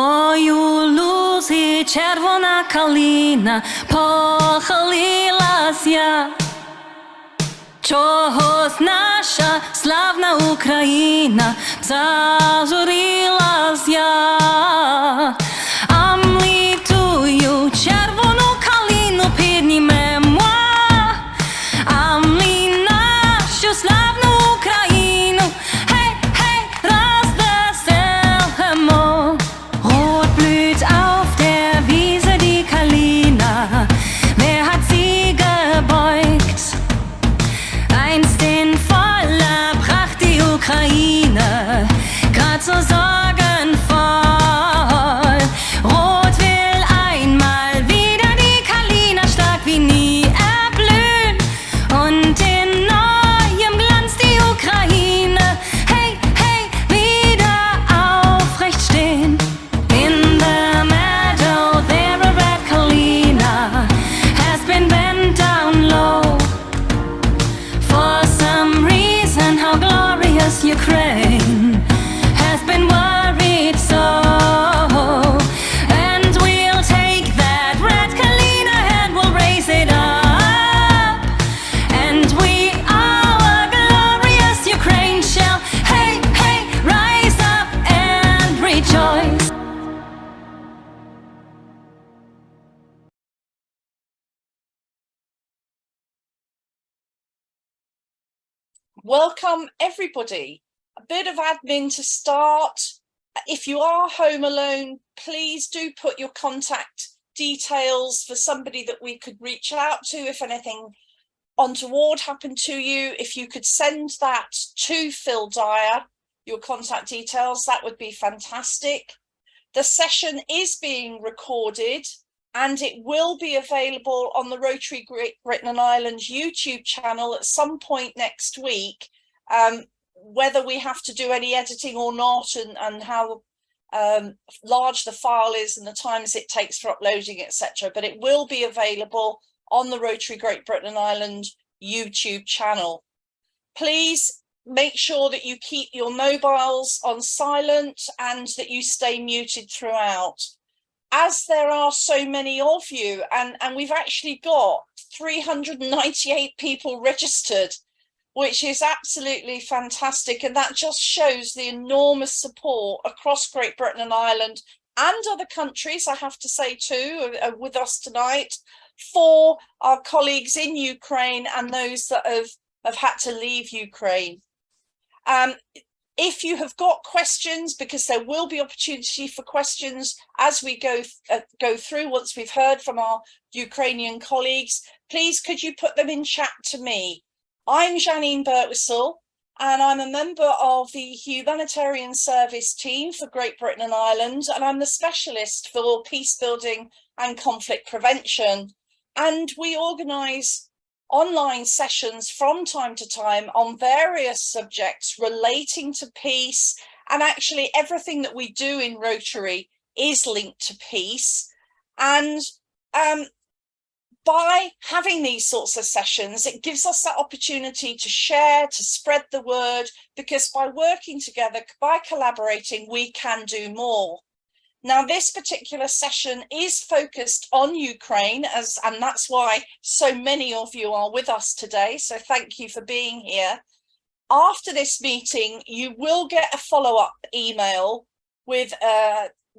Ой, у лузі червона калина похилилася. Чогось наша славна Україна зажурилася. А ми тую червону калину піднімемо, а ми нашу славну Україну гей, гей, розвеселимо. Rot blüht auf der Wiese die Kalina, wer hat sie gebeugt? Einst in voller Pracht die Ukraine, grad so sorgenvoll. Rot will einmal wieder die Kalina stark wie nie erblühen und in neuem Glanz die Ukraine, hey, hey, wieder aufrecht stehen. In the meadow there a red Kalina has been bent down low. For some reason, how glorious Ukraine has been worried so. And we'll take that red Kalina and we'll raise it up. And we, our glorious Ukraine, shall, hey, hey, rise up and rejoice. Welcome everybody. A bit of admin to start. If you are home alone, please do put your contact details for somebody that we could reach out to if anything untoward happened to you. If you could send that to Phil Dyer, your contact details, that would be fantastic. The session is being recorded and it will be available on the Rotary Great Britain and Ireland's YouTube channel at some point next week, whether we have to do any editing or not, and how large the file is and the times it takes for uploading, etc. But it will be available on the Rotary Great Britain and Ireland YouTube channel. Please make sure that you keep your mobiles on silent and that you stay muted throughout. As there are so many of you, and we've actually got 398 people registered, which is absolutely fantastic. And that just shows the enormous support across Great Britain and Ireland and other countries, I have to say too, with us tonight, for our colleagues in Ukraine and those that have had to leave Ukraine. If you have got questions, because there will be opportunity for questions as we go through once we've heard from our Ukrainian colleagues, please could you put them in chat to me. I'm Janine Birtwistle and I'm a member of the humanitarian service team for Great Britain and Ireland, and I'm the specialist for peace building and conflict prevention. And we organise online sessions from time to time on various subjects relating to peace, and actually everything that we do in Rotary is linked to peace. And by having these sorts of sessions, it gives us that opportunity to share, to spread the word, because by working together, by collaborating, we can do more. Now, this particular session is focused on Ukraine, and that's why so many of you are with us today. So thank you for being here. After this meeting, you will get a follow-up email with,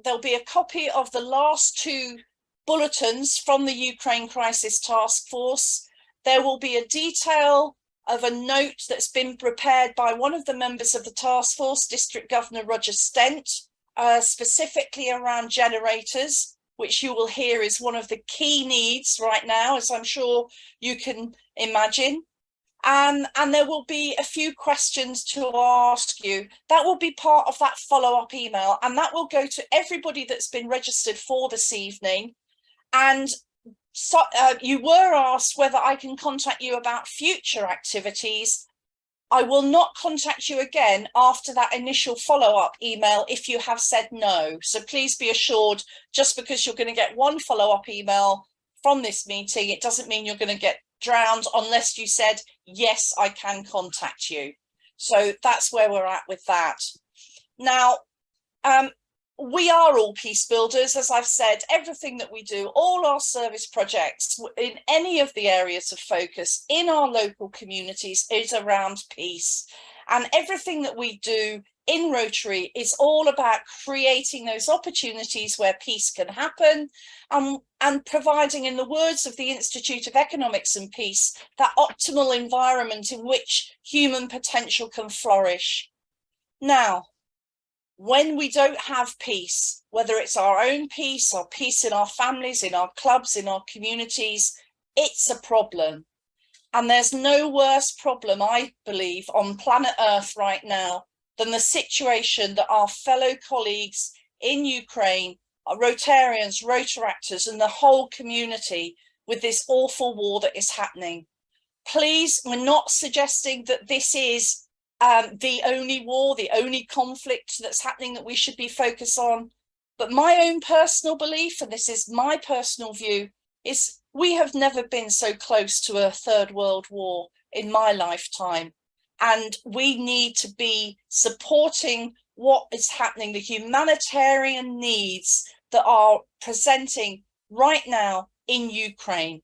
there'll be a copy of the last two bulletins from the Ukraine Crisis Task Force. There will be a detail of a note that's been prepared by one of the members of the task force, District Governor Roger Stent, specifically around generators, which you will hear is one of the key needs right now, as I'm sure you can imagine. And there will be a few questions to ask you. That will be part of that follow-up email, and that will go to everybody that's been registered for this evening. And so, you were asked whether I can contact you about future activities. I will not contact you again after that initial follow-up email if you have said no. So please be assured, just because you're going to get one follow-up email from this meeting, it doesn't mean you're going to get drowned unless you said, yes, I can contact you. So that's where we're at with that. Now, we are all peace builders, as I've said. Everything that we do, all our service projects in any of the areas of focus in our local communities is around peace. And everything that we do in Rotary is all about creating those opportunities where peace can happen, and providing, in the words of the Institute of Economics and Peace, that optimal environment in which human potential can flourish. Now, when we don't have peace, whether it's our own peace or peace in our families, in our clubs, in our communities, it's a problem. And there's no worse problem, I believe, on planet Earth right now than the situation that our fellow colleagues in Ukraine, our Rotarians, Rotaractors, and the whole community with this awful war that is happening. Please, we're not suggesting that this is the only war, the only conflict that's happening that we should be focused on. But my own personal belief, and this is my personal view, is we have never been so close to a third world war in my lifetime. And we need to be supporting what is happening, the humanitarian needs that are presenting right now in Ukraine.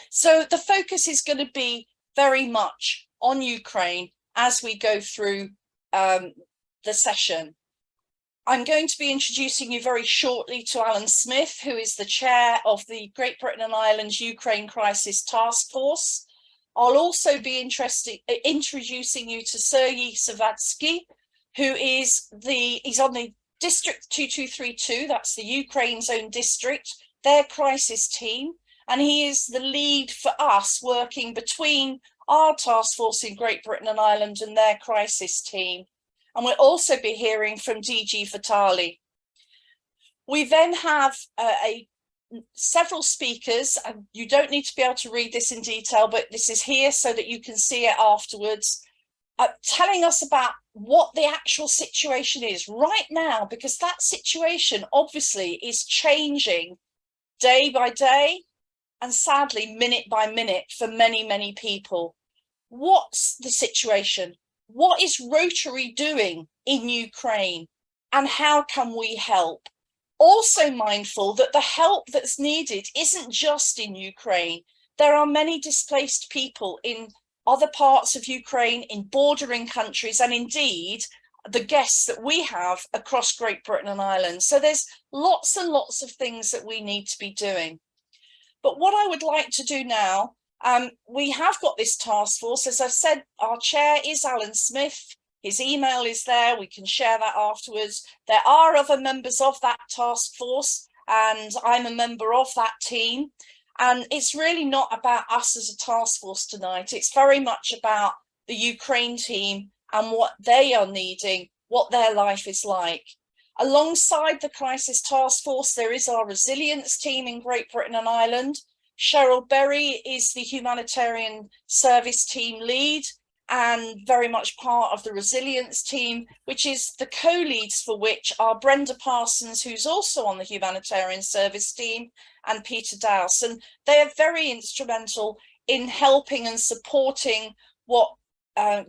So the focus is going to be very much on Ukraine as we go through the session. I'm going to be introducing you very shortly to Alan Smith, who is the chair of the Great Britain and Ireland Ukraine Crisis Task Force. I'll also be introducing you to Sergei Savatsky, who is he's on the District 2232, that's the Ukraine's own district, their crisis team, and he is the lead for us working between our task force in Great Britain and Ireland and their crisis team. And we'll also be hearing from DG Vitali. We then have several speakers, and you don't need to be able to read this in detail, but this is here so that you can see it afterwards, telling us about what the actual situation is right now, because that situation obviously is changing day by day and sadly minute by minute for many, many people. What's the situation? What is Rotary doing in Ukraine, and how can we help? Also mindful that the help that's needed isn't just in Ukraine. There are many displaced people in other parts of Ukraine, in bordering countries, and indeed the guests that we have across Great Britain and Ireland. So there's lots and lots of things that we need to be doing. But what I would like to do now, we have got this task force. As I've said, our chair is Alan Smith. His email is there. We can share that afterwards. There are other members of that task force, and I'm a member of that team. And it's really not about us as a task force tonight. It's very much about the Ukraine team and what they are needing, what their life is like. Alongside the crisis task force, there is our resilience team in Great Britain and Ireland. Cheryl Berry is the humanitarian service team lead and very much part of the resilience team, which is the co-leads for which are Brenda Parsons, who's also on the humanitarian service team, and Peter Dowse. And they are very instrumental in helping and supporting what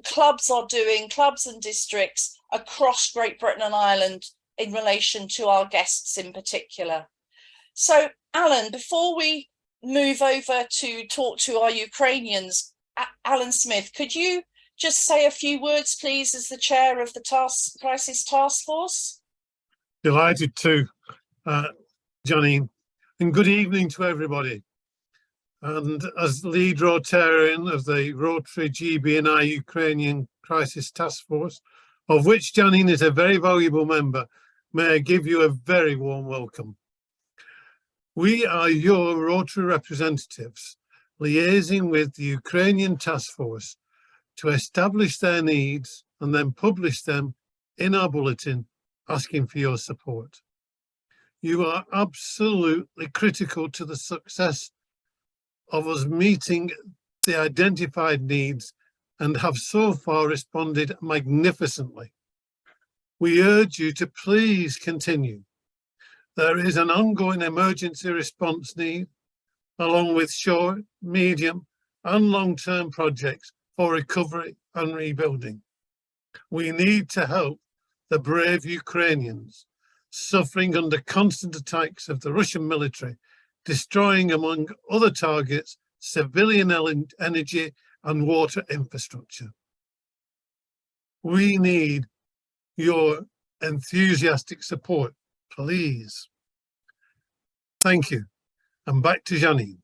clubs are doing, clubs and districts across Great Britain and Ireland in relation to our guests in particular. So, Alan, before we move over to talk to our Ukrainians, Alan Smith, could you just say a few words, please, as the chair of the Crisis Task Force? Delighted to, Johnny, and good evening to everybody. And as lead Rotarian of the Rotary GB&I Ukrainian Crisis Task Force, of which Janine is a very valuable member, may I give you a very warm welcome. We are your Rotary representatives, liaising with the Ukrainian Task Force to establish their needs and then publish them in our bulletin, asking for your support. You are absolutely critical to the success of us meeting the identified needs and have so far responded magnificently. We urge you to please continue. There is an ongoing emergency response need, along with short, medium and long-term projects for recovery and rebuilding. We need to help the brave Ukrainians suffering under constant attacks of the Russian military, destroying, among other targets, civilian energy and water infrastructure. We need your enthusiastic support, please. Thank you. And back to Janine.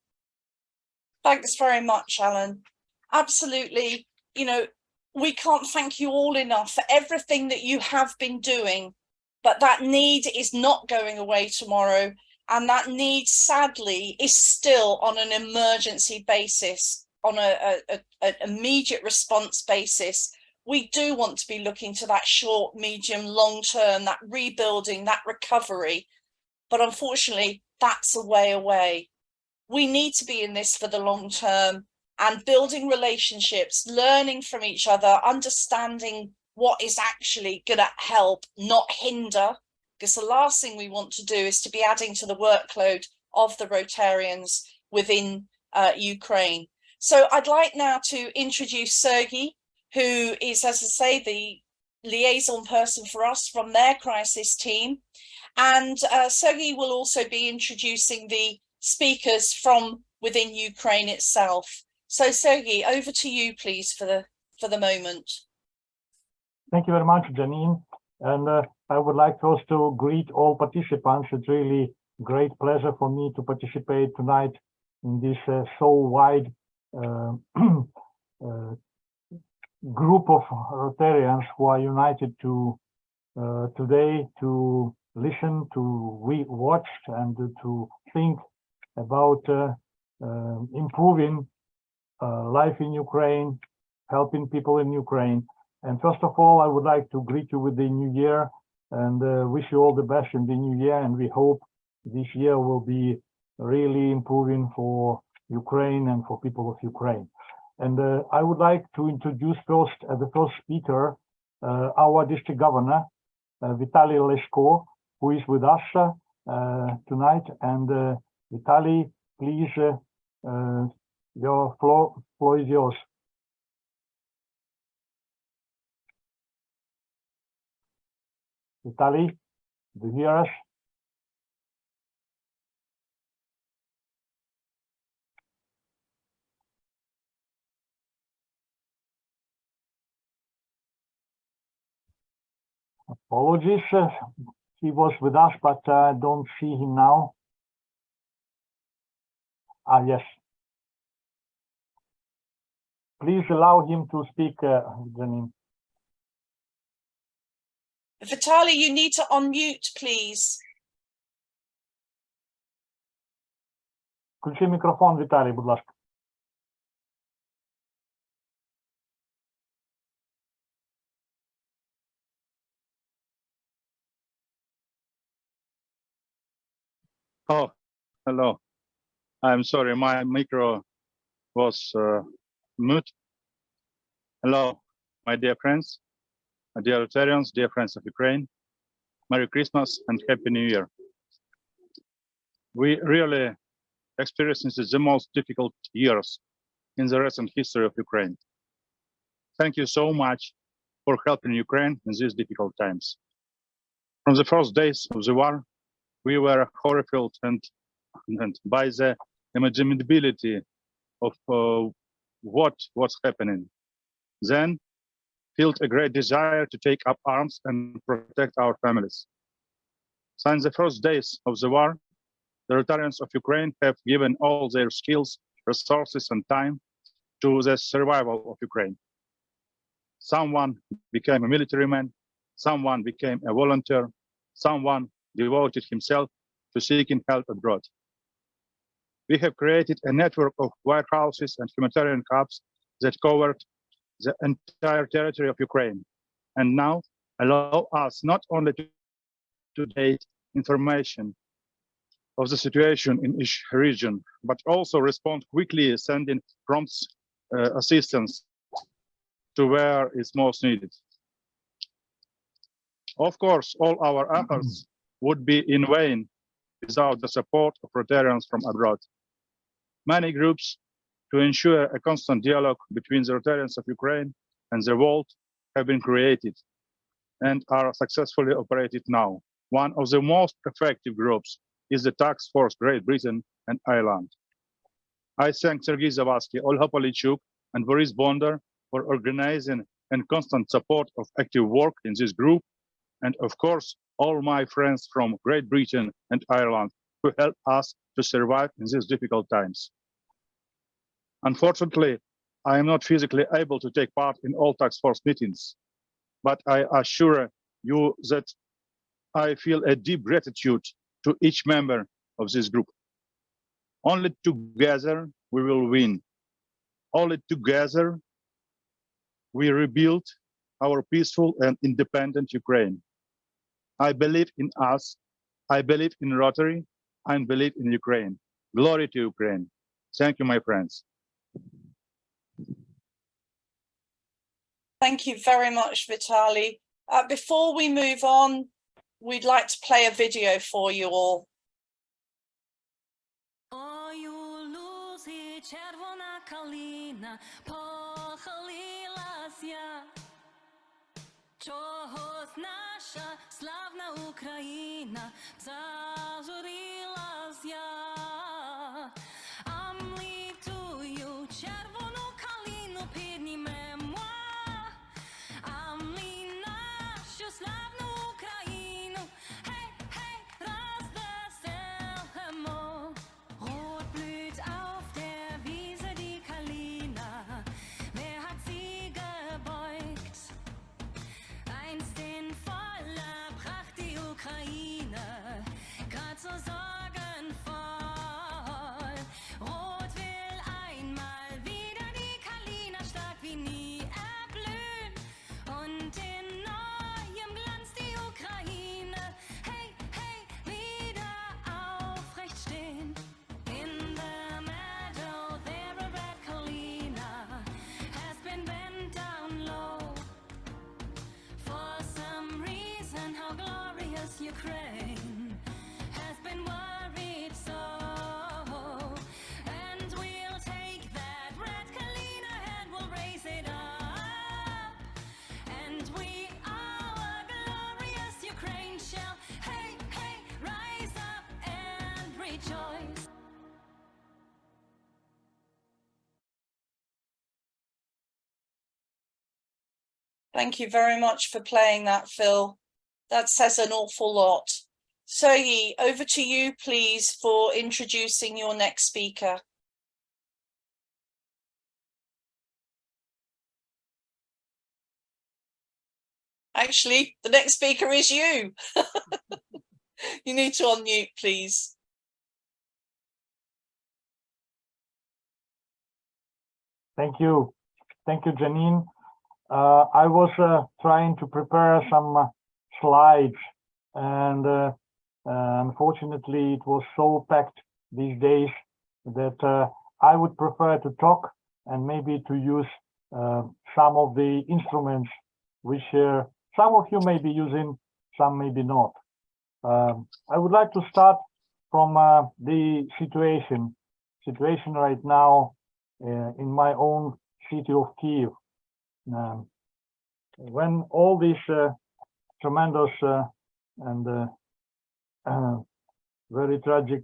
Thanks very much, Alan. Absolutely. You know, we can't thank you all enough for everything that you have been doing, but that need is not going away tomorrow. And that need, sadly, is still on an emergency basis, on an immediate response basis. We do want to be looking to that short, medium, long term, that rebuilding, that recovery. But unfortunately, that's a way away. We need to be in this for the long term and building relationships, learning from each other, understanding what is actually going to help, not hinder. Because the last thing we want to do is to be adding to the workload of the Rotarians within Ukraine. So I'd like now to introduce Sergey, who is, as I say, the liaison person for us from their crisis team. And Sergey will also be introducing the speakers from within Ukraine itself. So Sergey, over to you, please, for the moment. Thank you very much, Janine. And I would like first to greet all participants. It's really great pleasure for me to participate tonight in this so wide group of Rotarians who are united to today to listen, to watch, and to think about improving life in Ukraine, helping people in Ukraine. And first of all, I would like to greet you with the new year and wish you all the best in the new year. And we hope this year will be really improving for Ukraine and for people of Ukraine. And I would like to introduce first, the first speaker, our district governor, Vitaly Lesko, who is with us tonight. And Vitaly, please, your floor is yours. Vitaly, do you hear us? Apologies, he was with us, but I don't see him now. Ah, yes. Please allow him to speak, Janine. Vitaly, you need to unmute, please. Включи мікрофон, Віталій, будь ласка. Oh, hello. I'm sorry, my micro was mute. Hello, my dear friends, dear Rotarians, dear friends of Ukraine. Merry Christmas and Happy New Year. We really experienced the most difficult years in the recent history of Ukraine. Thank you so much for helping Ukraine in these difficult times. From the first days of the war, we were horrified and by the imaginability of what was happening. Then felt a great desire to take up arms and protect our families. Since the first days of the war, the Rotarians of Ukraine have given all their skills, resources, and time to the survival of Ukraine. Someone became a military man, someone became a volunteer, someone devoted himself to seeking help abroad. We have created a network of warehouses and humanitarian hubs that covered the entire territory of Ukraine, and now allow us not only to date information of the situation in each region, but also respond quickly, sending prompt assistance to where it's most needed. Of course, all our efforts would be in vain without the support of Rotarians from abroad. Many groups to ensure a constant dialogue between the Rotarians of Ukraine and the world have been created and are successfully operated now. One of the most effective groups is the Task Force Great Britain and Ireland. I thank Sergei Zavadski, Olga Polichuk, and Boris Bondar for organizing and constant support of active work in this group, and of course, all my friends from Great Britain and Ireland who help us to survive in these difficult times. Unfortunately, I am not physically able to take part in all task force meetings, but I assure you that I feel a deep gratitude to each member of this group. Only together we will win. Only together we rebuild our peaceful and independent Ukraine. I believe in us, I believe in Rotary, I believe in Ukraine. Glory to Ukraine. Thank you, my friends. Thank you very much, Vitaly. Before we move on, we'd like to play a video for you all. Ой, у лузі червона калина похилилася. Чогось наша славна Україна зажурилася. А ми тую червону калину піднімемо, а ми нашу славну Україну, гей, гей, розвеселимо. Rot blüht auf der Wiese die Kalina, wer hat sie gebeugt? Einst in voller Pracht die Ukraine, grad so sorgenvoll. Rot will einmal wieder die Kalina stark wie nie erblühen und in neuem Glanz die Ukraine, hey, hey, wieder aufrecht stehen. In the meadow there a red Kalina has been bent down low. For some reason, how glorious Ukraine has been worried so. And we'll take that red Kalina and we'll raise it up. And we, our glorious Ukraine, shall, hey, hey, rise up and rejoice. Thank you very much for playing that, Phil. That says an awful lot. Sergei, over to you, please, for introducing your next speaker. Actually, the next speaker is you. You need to unmute, please. Thank you, Janine. I was trying to prepare some slides, and unfortunately, it was so packed these days that I would prefer to talk and maybe to use some of the instruments which some of you may be using, some maybe not. I would like to start from the situation right now in my own city of Kyiv. When all these tremendous and very tragic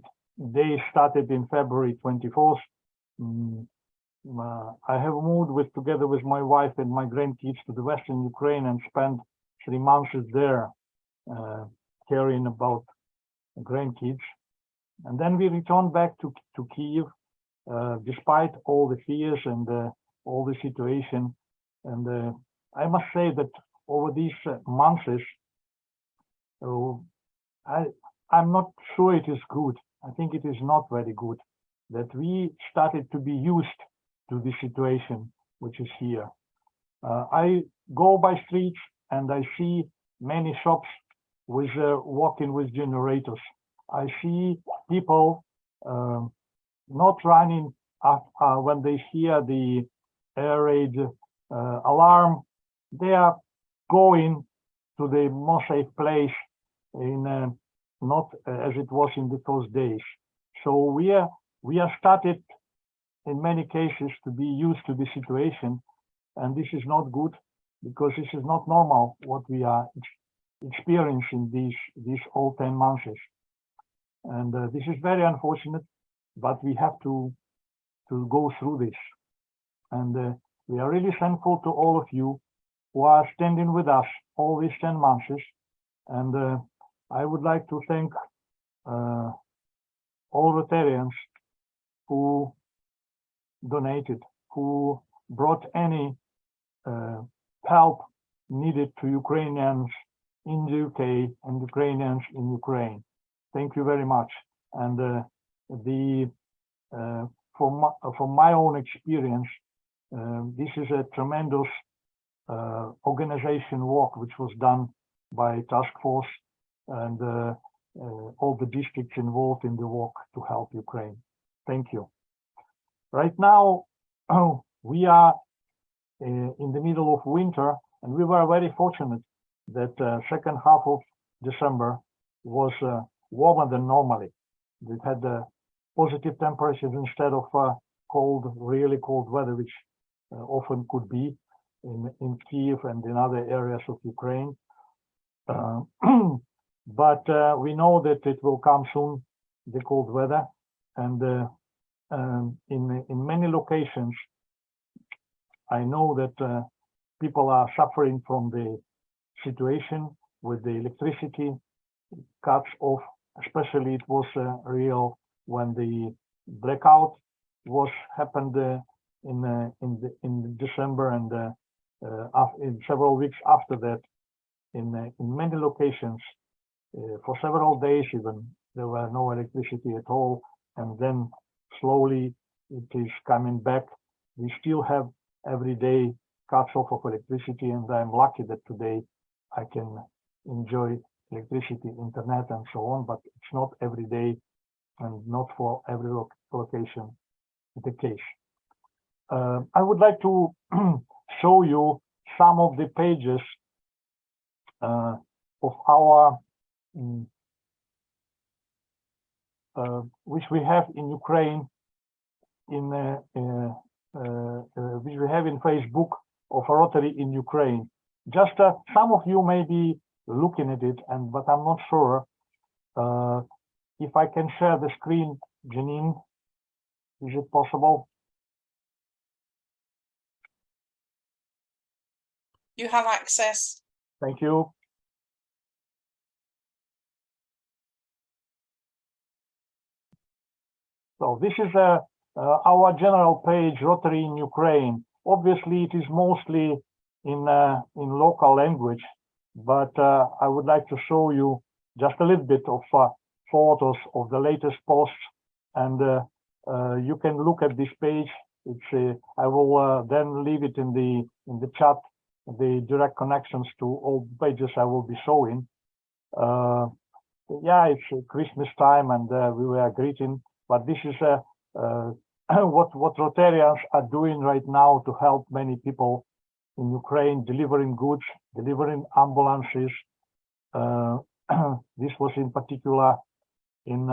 days started in February 24th, I have moved together with my wife and my grandkids to the Western Ukraine and spent 3 months there caring about grandkids. And then we returned back to Kyiv, despite all the fears and all the situation. And I must say that over these months, I'm not sure it is good. I think it is not very good that we started to be used to the situation which is here. I go by streets and I see many shops with walking with generators. I see people not running when they hear the air raid alarm. They are going to the more safe place in not as it was in the first days. So we are started in many cases to be used to the situation, and this is not good because this is not normal what we are experience in these all 10 months. And this is very unfortunate, but we have to go through this. And we are really thankful to all of you who are standing with us all these 10 months. And I would like to thank all Rotarians who donated, who brought any help needed to Ukrainians in the UK and Ukrainians in Ukraine. Thank you very much. And from my own experience, this is a tremendous organization work which was done by task force and all the districts involved in the work to help Ukraine. Thank you. Right now, we are in the middle of winter, and we were very fortunate that second half of December was warmer than normally. We had positive temperatures instead of cold, really cold weather, which often could be in Kiev and in other areas of Ukraine. But we know that it will come soon, the cold weather, and in many locations, I know that people are suffering from the situation with the electricity cuts off. Especially it was real when the blackout was happened in December, and in several weeks after that, in many locations, for several days even, there were no electricity at all, and then slowly it is coming back. We still have every day cuts off of electricity, and I'm lucky that today I can enjoy electricity, internet, and so on, but it's not every day and not for every location the case. I would like to show you some of the pages of our which we have in Ukraine, which we have in Facebook of Rotary in Ukraine. Just some of you may be looking at it, but I'm not sure if I can share the screen. Janine, is it possible? You have access. Thank you. So this is our general page, Rotary in Ukraine. Obviously, it is mostly in local language, but I would like to show you just a little bit of photos of the latest posts, and you can look at this page. It's I will then leave it in the chat, the direct connections to all pages I will be showing. Yeah, it's Christmas time, and we were greeting. But this is what Rotarians are doing right now to help many people in Ukraine, delivering goods, delivering ambulances. This was in particular in,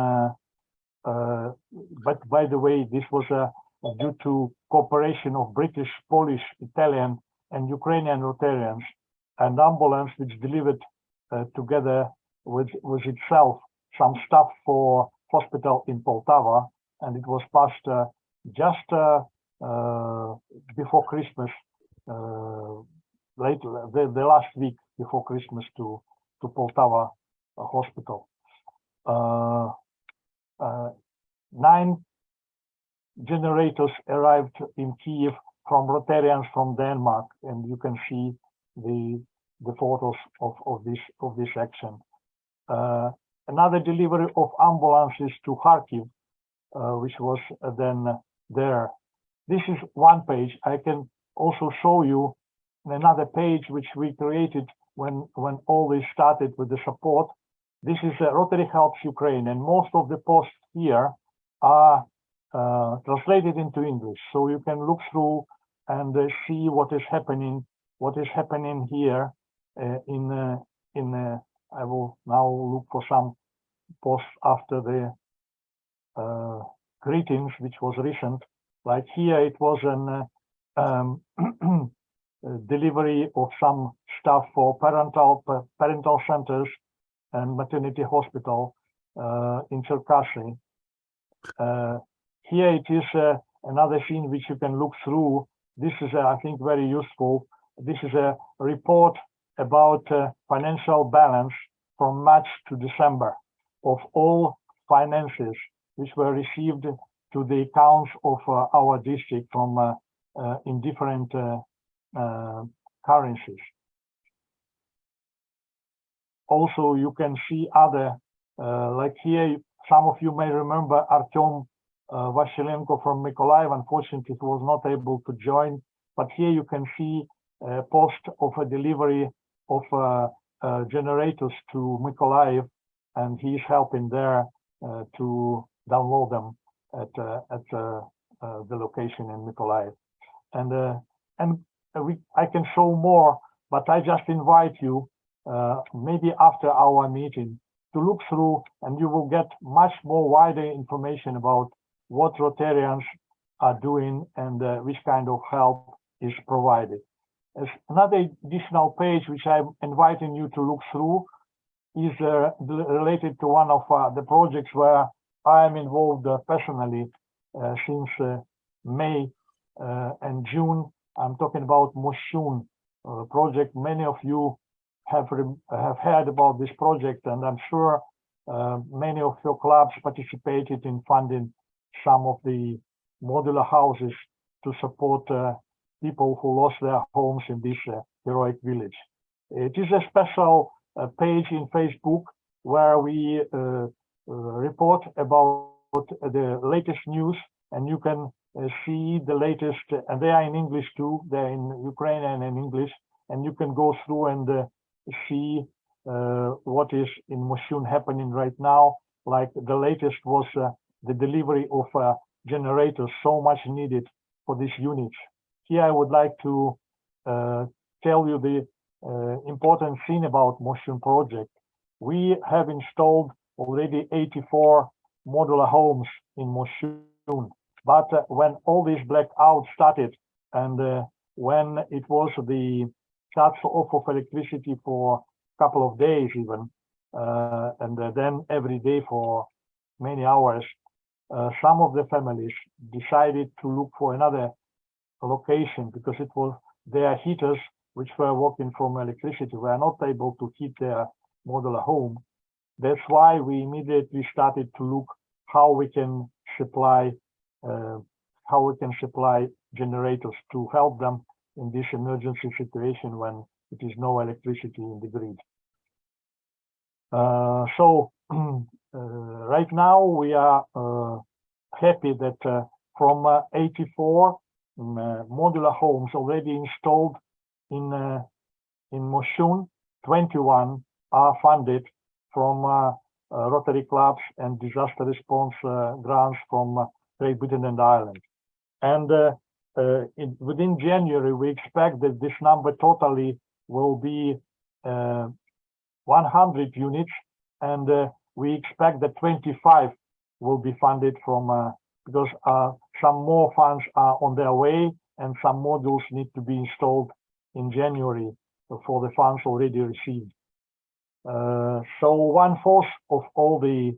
but by the way, this was due to cooperation of British, Polish, Italian, and Ukrainian Rotarians, an ambulance which delivered together with itself some stuff for hospital in Poltava, and it was passed just before Christmas, the last week before Christmas to Poltava hospital. 9 generators arrived in Kiev from Rotarians from Denmark, and you can see the photos of this action. Another delivery of ambulances to Kharkiv, which was then there. This is one page. I can also show you another page which we created when all this started with the support. This is Rotary Helps Ukraine, and most of the posts here are translated into English, so you can look through and see what is happening here. I will now look for some posts after the greetings, which was recent. Like here, it was an delivery of some stuff for parental centers and maternity hospital in Cherkasy. Here it is another scene which you can look through. This is, I think, very useful. This is a report about financial balance from March to December of all finances which were received to the accounts of our district from in different currencies. Also, you can see other, like here, some of you may remember Artyom Vasilenko from Mykolaiv. Unfortunately, he was not able to join, but here you can see a post of a delivery of generators to Mykolaiv, and he's helping there to download them at the location in Mykolaiv. I can show more, but I just invite you maybe after our meeting to look through, and you will get much more wider information about what Rotarians are doing and which kind of help is provided. As another additional page which I'm inviting you to look through is related to one of the projects where I am involved personally since May and June. I'm talking about Moshun project. Many of you have heard about this project, and I'm sure many of your clubs participated in funding some of the modular houses to support people who lost their homes in this heroic village. It is a special page in Facebook where we report about the latest news, and you can see the latest, and they are in English too, they're in Ukrainian and English, and you can go through and see what is in Moshun happening right now. Like the latest was the delivery of generators, so much needed for these units. Here I would like to tell you the important thing about Moshun project. We have installed already 84 modular homes in Moshun, but when all this blackout started, and when it was the cuts off of electricity for a couple of days even, and then every day for many hours, some of the families decided to look for another location because it was their heaters which were working from electricity were not able to heat their modular home. That's why we immediately started to look how we can supply generators to help them in this emergency situation when it is no electricity in the grid. Right now we are happy that from 84 modular homes already installed in Moshun, 21 are funded from Rotary clubs and disaster response grants from Great Britain and Ireland. And within January, we expect that this number totally will be 100 units, and we expect that 25 will be funded from, because some more funds are on their way, and some modules need to be installed in January for the funds already received. So 1/4 of all the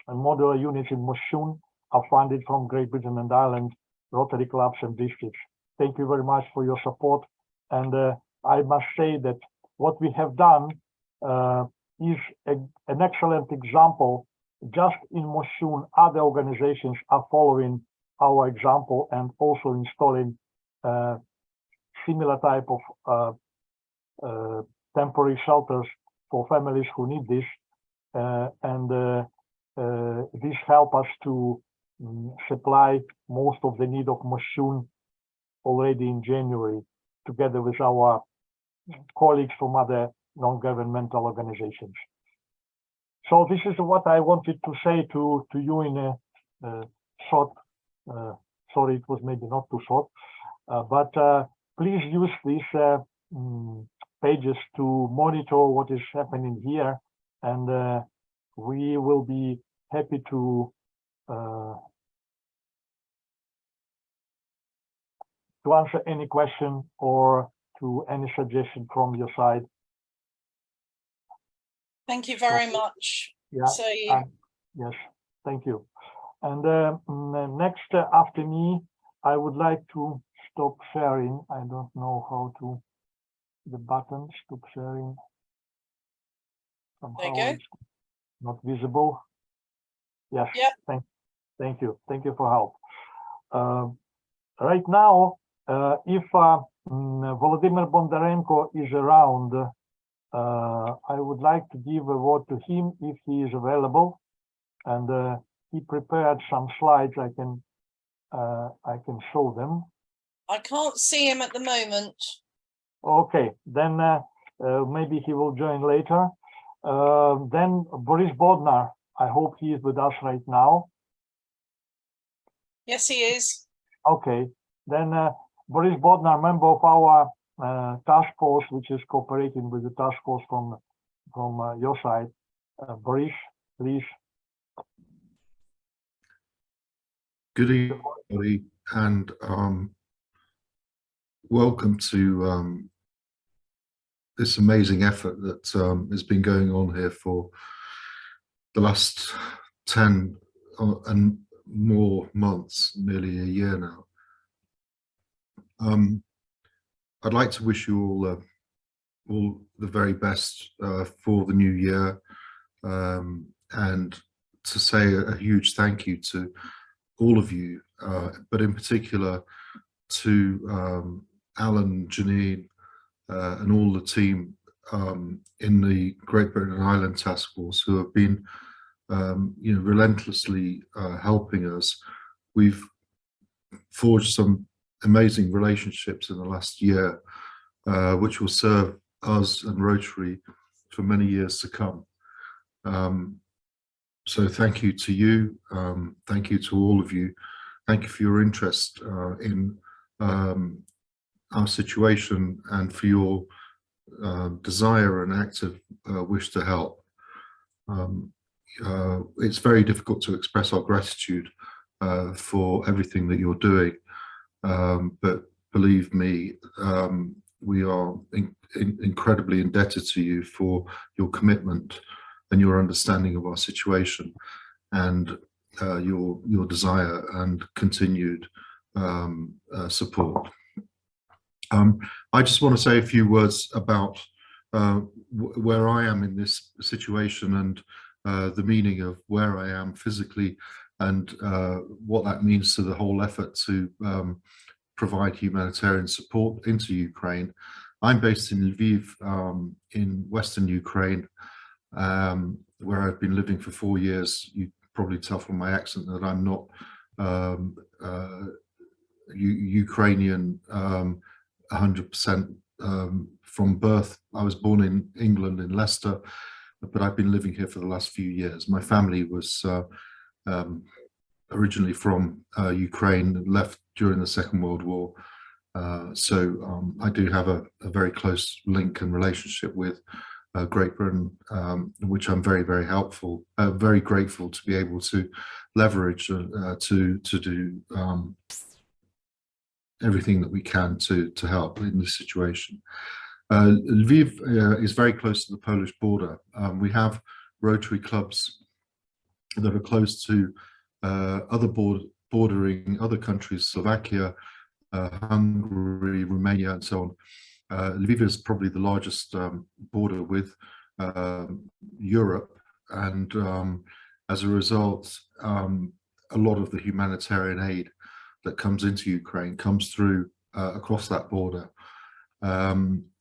modular units in Moshun are funded from Great Britain and Ireland, Rotary clubs and districts. Thank you very much for your support. And I must say that what we have done is an excellent example. Just in Moshun, other organizations are following our example and also installing similar type of temporary shelters for families who need this. This helps us to supply most of the need of Moshun already in January, together with our colleagues from other non-governmental organizations. So this is what I wanted to say to you in a short, sorry, it was maybe not too short, but please use these pages to monitor what is happening here, and we will be happy to to answer any question or to any suggestion from your side. Thank you very much. Yeah. So Yes, thank you. And next after me, I would like to stop sharing. I don't know how to, the button stop sharing. Somehow there you go. it's not visible. Yes, Yep. Thank you for help. Right now, if Volodymyr Bondarenko is around, I would like to give a word to him if he is available, and he prepared some slides. I can show them. I can't see him at the moment. Okay, then maybe he will join later. Then Boris Bodnar, I hope he is with us right now. Yes, he is. Okay, then Boris Bodnar, member of our task force, which is cooperating with the task force from your side. Boris, please. Good evening, everybody, and welcome to this amazing effort that has been going on here for the last 10 and more months, nearly a year now. I'd like to wish you all the very best for the new year, and to say a huge thank you to all of you, but in particular to Alan, Janine, and all the team in the Great Britain and Ireland Task Force who have been relentlessly helping us. We've forged some amazing relationships in the last year, which will serve us and Rotary for many years to come. So thank you to you, thank you to all of you, thank you for your interest in our situation and for your desire and active wish to help. It's very difficult to express our gratitude for everything that you're doing, but believe me, we are incredibly indebted to you for your commitment and your understanding of our situation, and your desire and continued support. I just want to say a few words about where I am in this situation and the meaning of where I am physically, and what that means to the whole effort to provide humanitarian support into Ukraine. I'm based in Lviv, in Western Ukraine, where I've been living for 4 years. You probably tell from my accent that I'm not Ukrainian 100% from birth. I was born in England, in Leicester, but I've been living here for the last few years. My family was originally from Ukraine, left during the Second World War. So I do have a very close link and relationship with Great Britain, which I'm very, very very grateful to be able to leverage to do everything that we can to help in this situation. Lviv is very close to the Polish border. We have Rotary clubs that are close to other bordering other countries, Slovakia, Hungary, Romania, and so on. Lviv is probably the largest border with Europe, and as a result, a lot of the humanitarian aid that comes into Ukraine comes through across that border.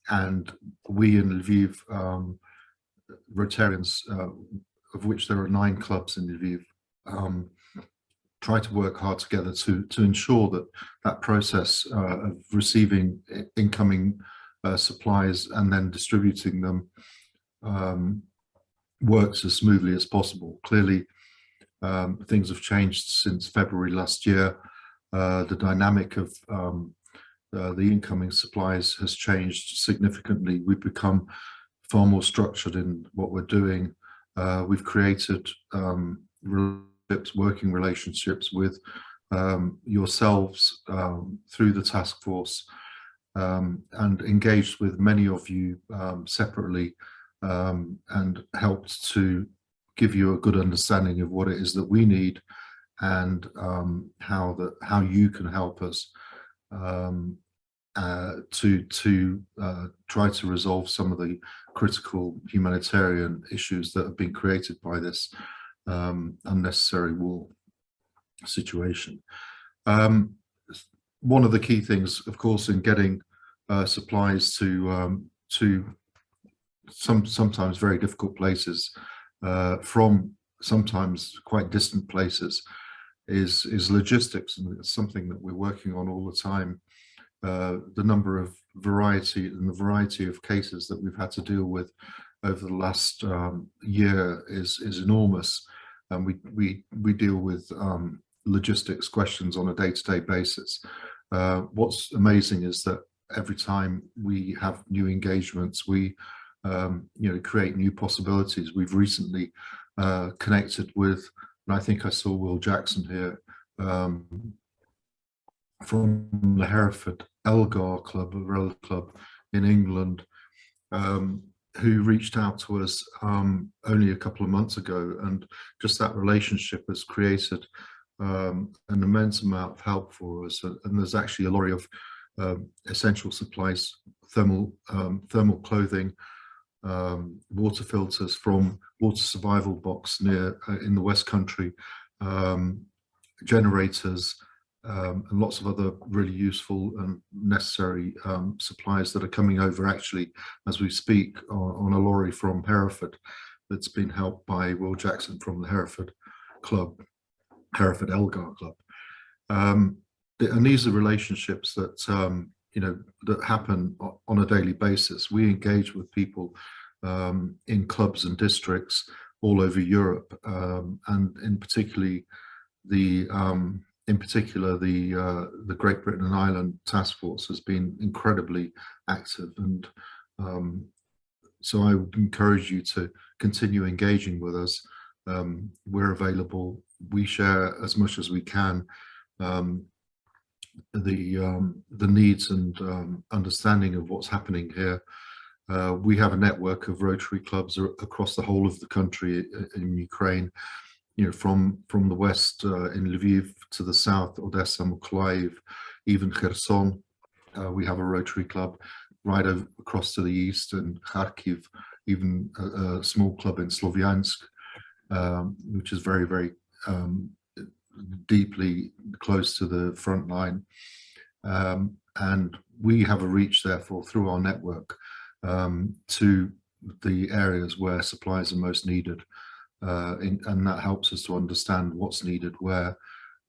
And we in Lviv, Rotarians, of which there are 9 clubs in Lviv, try to work hard together to ensure that that process of receiving incoming supplies and then distributing them works as smoothly as possible. Clearly, things have changed since February last year. The dynamic of the incoming supplies has changed significantly. We've become far more structured in what we're doing. We've created working relationships with yourselves through the task force, and engaged with many of you separately, and helped to give you a good understanding of what it is that we need, and how you can help us to try to resolve some of the critical humanitarian issues that have been created by this unnecessary war situation. One of the key things, of course, in getting supplies to sometimes very difficult places, from sometimes quite distant places, is logistics, and it's something that we're working on all the time. The number of variety of cases that we've had to deal with over the last year is enormous, and we deal with logistics questions on a day-to-day basis. What's amazing is that every time we have new engagements, we create new possibilities. We've recently connected with, and I think I saw Will Jackson here, from the Hereford Elgar Club, a roller club in England, who reached out to us only a couple of months ago, and just that relationship has created an immense amount of help for us. And there's actually a lorry of essential supplies, thermal clothing, water filters from Water Survival Box near in the West Country, generators, and lots of other really useful and necessary supplies that are coming over actually as we speak on a lorry from Hereford that's been helped by Will Jackson from the Hereford Club, Hereford Elgar Club. And these are relationships that that happen on a daily basis. We engage with people in clubs and districts all over Europe, and in particular the Great Britain and Ireland Task Force has been incredibly active, and so I would encourage you to continue engaging with us. We're available. We share as much as we can the needs and understanding of what's happening here. We have a network of Rotary clubs across the whole of the country in Ukraine. From the west in Lviv to the south, Odessa, Mykolaiv, even Kherson. We have a Rotary club right across to the east, and Kharkiv, even a small club in Slovyansk, which is very, very deeply close to the front line. And we have a reach, therefore, through our network to the areas where supplies are most needed. And that helps us to understand what's needed where.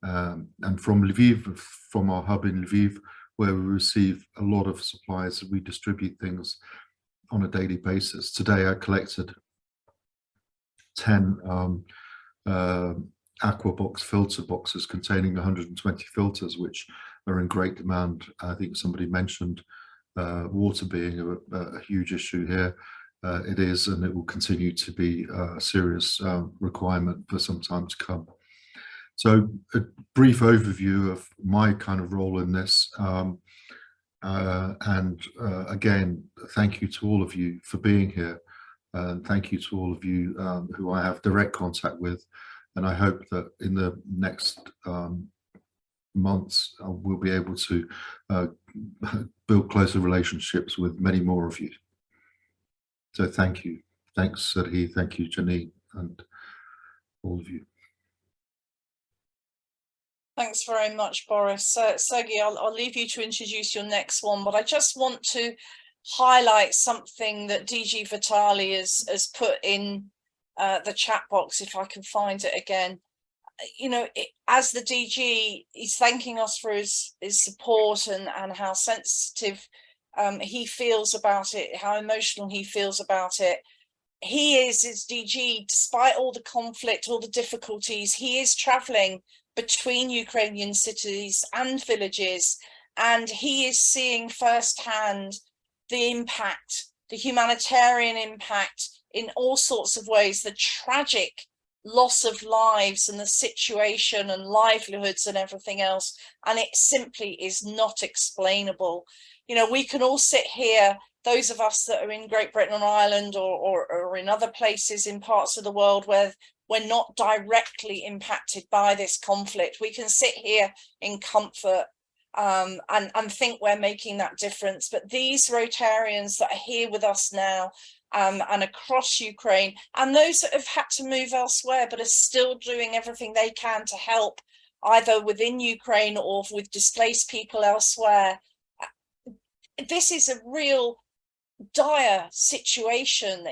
And from Lviv, from our hub in Lviv, where we receive a lot of supplies, we distribute things on a daily basis. Today I collected 10 Aquabox filter boxes containing 120 filters, which are in great demand. I think somebody mentioned water being a huge issue here. It is, and it will continue to be a serious requirement for some time to come. So a brief overview of my kind of role in this. Again, thank you to all of you for being here. And thank you to all of you who I have direct contact with. And I hope that in the next months, we'll be able to build closer relationships with many more of you. So thank you. Thanks, Serhii. Thank you, Janine, and all of you. Thanks very much, Boris. Sergei, I'll leave you to introduce your next one, but I just want to highlight something that DG Vitali has put in the chat box, if I can find it again. As the DG, he's thanking us for his support and how sensitive he feels about it, how emotional he feels about it. He is, as DG, despite all the conflict, all the difficulties, he is traveling between Ukrainian cities and villages, and he is seeing firsthand the impact, the humanitarian impact in all sorts of ways, the tragic loss of lives and the situation and livelihoods and everything else, and it simply is not explainable. You know, we can all sit here, those of us that are in Great Britain and Ireland or in other places in parts of the world where we're not directly impacted by this conflict, we can sit here in comfort and think we're making that difference. But these Rotarians that are here with us now and across Ukraine, and those that have had to move elsewhere but are still doing everything they can to help either within Ukraine or with displaced people elsewhere, this is a real dire situation.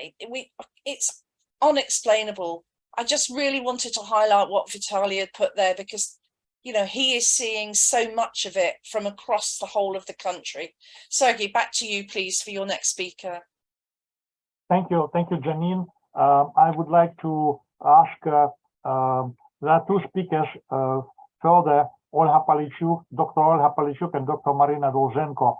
It's unexplainable. I just really wanted to highlight what Vitaly had put there, because you know, he is seeing so much of it from across the whole of the country. Sergey, back to you, please, for your next speaker. Thank you, Janine. I would like to ask, there are two speakers further, Olha Palichuk, Dr. Olha Palichuk and Dr. Marina Dolzhenko.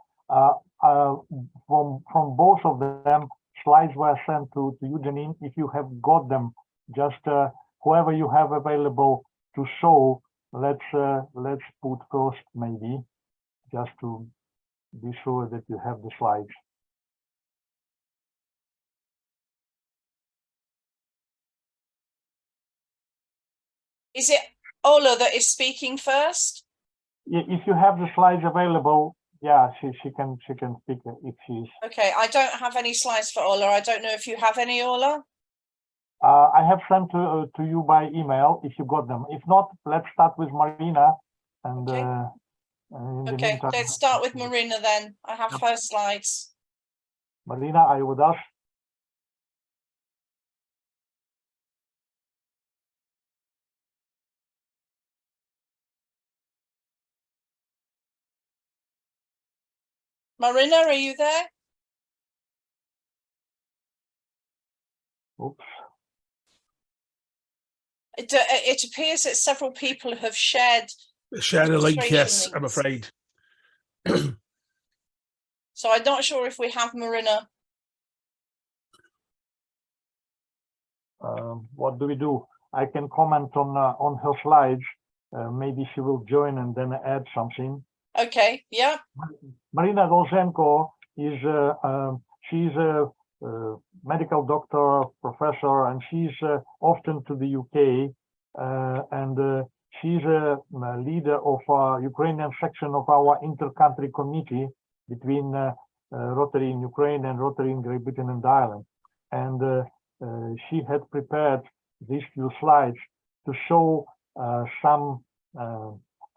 From both of them, slides were sent to you, Janine. If you have got them, just whoever you have available to show, let's put first, maybe, just to be sure that you have the slides. Is it Ola that is speaking first? If you have the slides available, yeah, she can speak if she's. Okay, I don't have any slides for Ola. I don't know if you have any, Ola. I have sent to you by email if you got them. If not, let's start with Marina. And okay, meantime, let's start with Marina then. I have her slides. Marina, are you with us? Marina, are you there? Oops. It appears that several people have shared a link, yes, links. I'm afraid. So I'm not sure if we have Marina. What do we do? I can comment on her slides. Maybe she will join and then add something. Okay, yeah. Marina Dolzhenko is she's a medical doctor, professor, and she's often to the UK, and she's a leader of a Ukrainian section of our inter-country committee between Rotary in Ukraine and Rotary in Great Britain and Ireland. And she had prepared these few slides to show some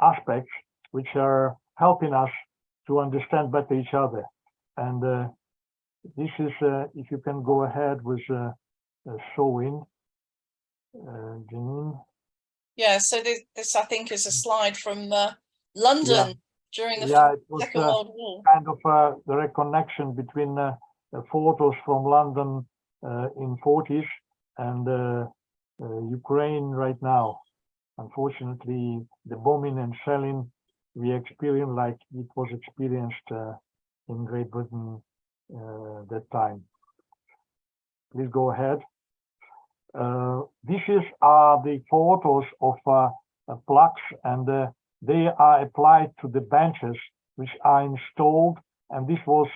aspects which are helping us to understand better each other. And this is, if you can go ahead with showing, Janine. Yeah, so this I think is a slide from London during the Second World War. Kind of the reconnection between photos from London in 40s and Ukraine right now. Unfortunately, the bombing and shelling we experience like it was experienced in Great Britain that time. Please go ahead. This is the photos of plaques, and they are applied to the benches which are installed, and this was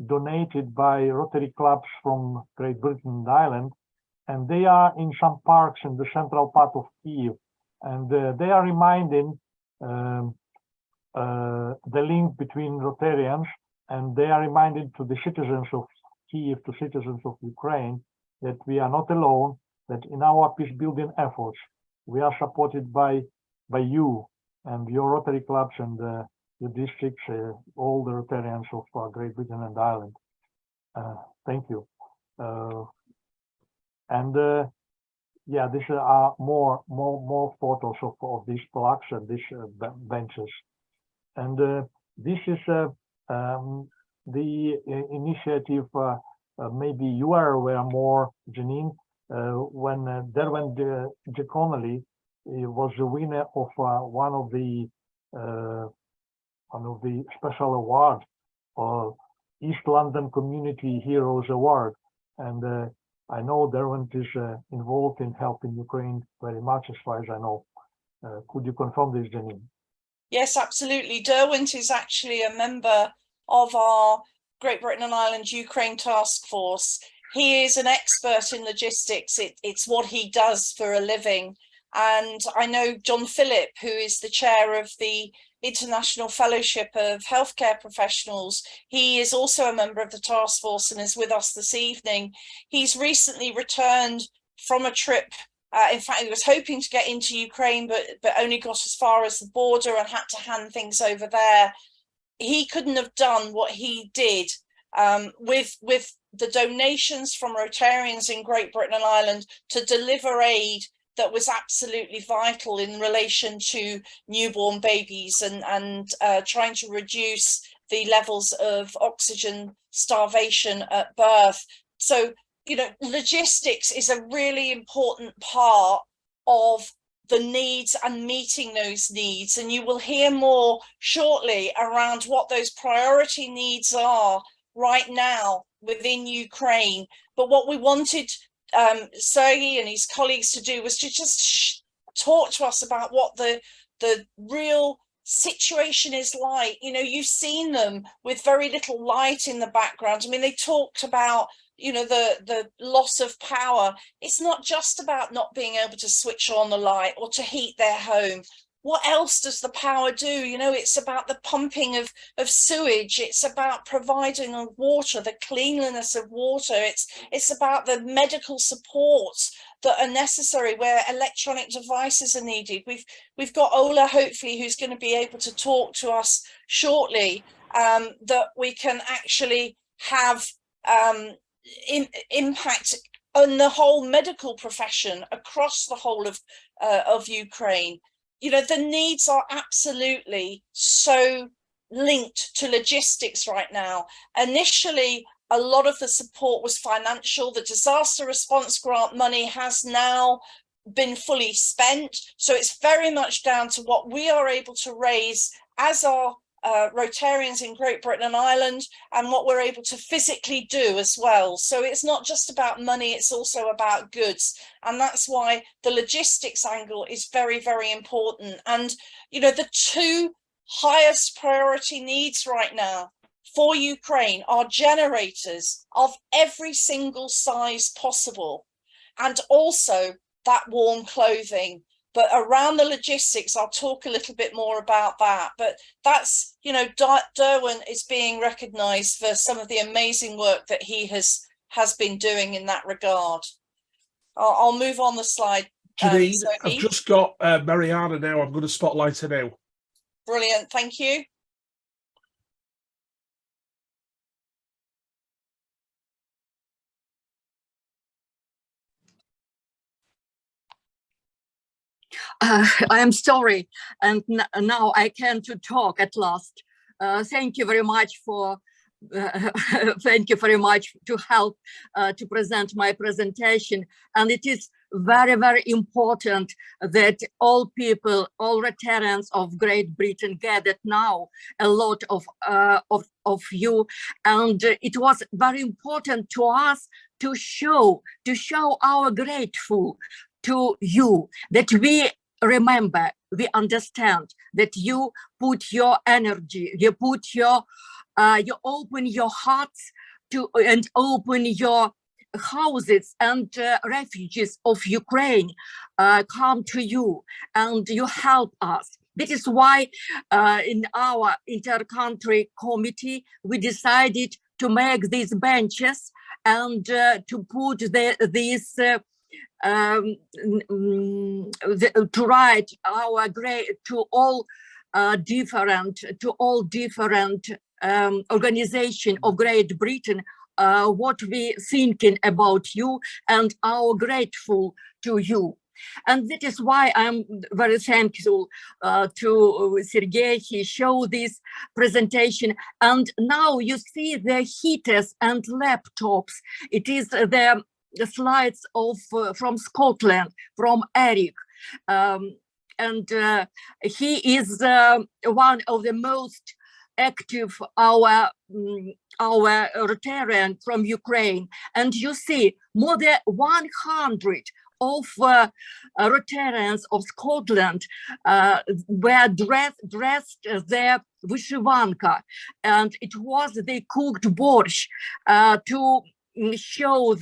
donated by Rotary clubs from Great Britain and Ireland, and they are in some parks in the central part of Kiev, and they are reminding the link between Rotarians, and they are reminded to the citizens of Kiev, to citizens of Ukraine, that we are not alone, that in our peace building efforts, we are supported by you and your Rotary clubs and your districts, all the Rotarians of Great Britain and Ireland. Thank you. Yeah, these are more photos of these plaques and these benches. And this is the initiative, maybe you are aware more, Janine, when Derwent Connolly was the winner of one of the special awards, East London Community Heroes Award, and I know Derwent is involved in helping Ukraine very much, as far as I know. Could you confirm this, Janine? Yes, absolutely. Derwent is actually a member of our Great Britain and Ireland Ukraine Task Force. He is an expert in logistics. It's what he does for a living. And I know John Phillip, who is the chair of the International Fellowship of Healthcare Professionals. He is also a member of the task force and is with us this evening. He's recently returned from a trip. In fact, he was hoping to get into Ukraine, but only got as far as the border and had to hand things over there. He couldn't have done what he did with the donations from Rotarians in Great Britain and Ireland to deliver aid that was absolutely vital in relation to newborn babies and trying to reduce the levels of oxygen starvation at birth. So, you know, logistics is a really important part of the needs and meeting those needs. And you will hear more shortly around what those priority needs are right now within Ukraine. But what we wanted Sergei and his colleagues to do was to just talk to us about what the real situation is like. You know, you've seen them with very little light in the background. I mean, they talked about, you know, the loss of power. It's not just about not being able to switch on the light or to heat their home. What else does the power do? You know, it's about the pumping of sewage. It's about providing of water, the cleanliness of water. It's about the medical supports that are necessary where electronic devices are needed. We've got Ola, hopefully, who's going to be able to talk to us shortly, that we can actually have impact on the whole medical profession across the whole of Ukraine. You know, the needs are absolutely so linked to logistics right now. Initially, a lot of the support was financial. The disaster response grant money has now been fully spent. So it's very much down to what we are able to raise as our Rotarians in Great Britain and Ireland, and what we're able to physically do as well. So it's not just about money, it's also about goods. And that's why the logistics angle is very, very important. And, you know, the two highest priority needs right now for Ukraine are generators of every single size possible, and also that warm clothing. But around the logistics, I'll talk a little bit more about that. But that's, you know, Derwent is being recognised for some of the amazing work that he has been doing in that regard. I'll move on the slide. Janine, I've just got Mariana now. I'm going to spotlight her now. Brilliant, thank you. I am sorry, and now I can to talk at last. Thank you very much for thank you very much to help to present my presentation. And it is very, very important that all people, all Rotarians of Great Britain gathered now, a lot of you, and it was very important to us to show our grateful to you, that we remember, we understand that you put your energy, you put your you open your hearts to and open your houses, and refugees of Ukraine come to you and you help us. That is why in our inter-country committee we decided to make these benches and to put these to write our to all different organization of Great Britain what we thinking about you and are grateful to you. And that is why I'm very thankful to Sergei. He showed this presentation, and now you see the heaters and laptops. It is the slides of from Scotland, from Eric, and he is one of the most active our Rotarian from Ukraine, and you see more than 100 of Rotarians of Scotland were dressed their vyshyvanka, and they cooked borscht to show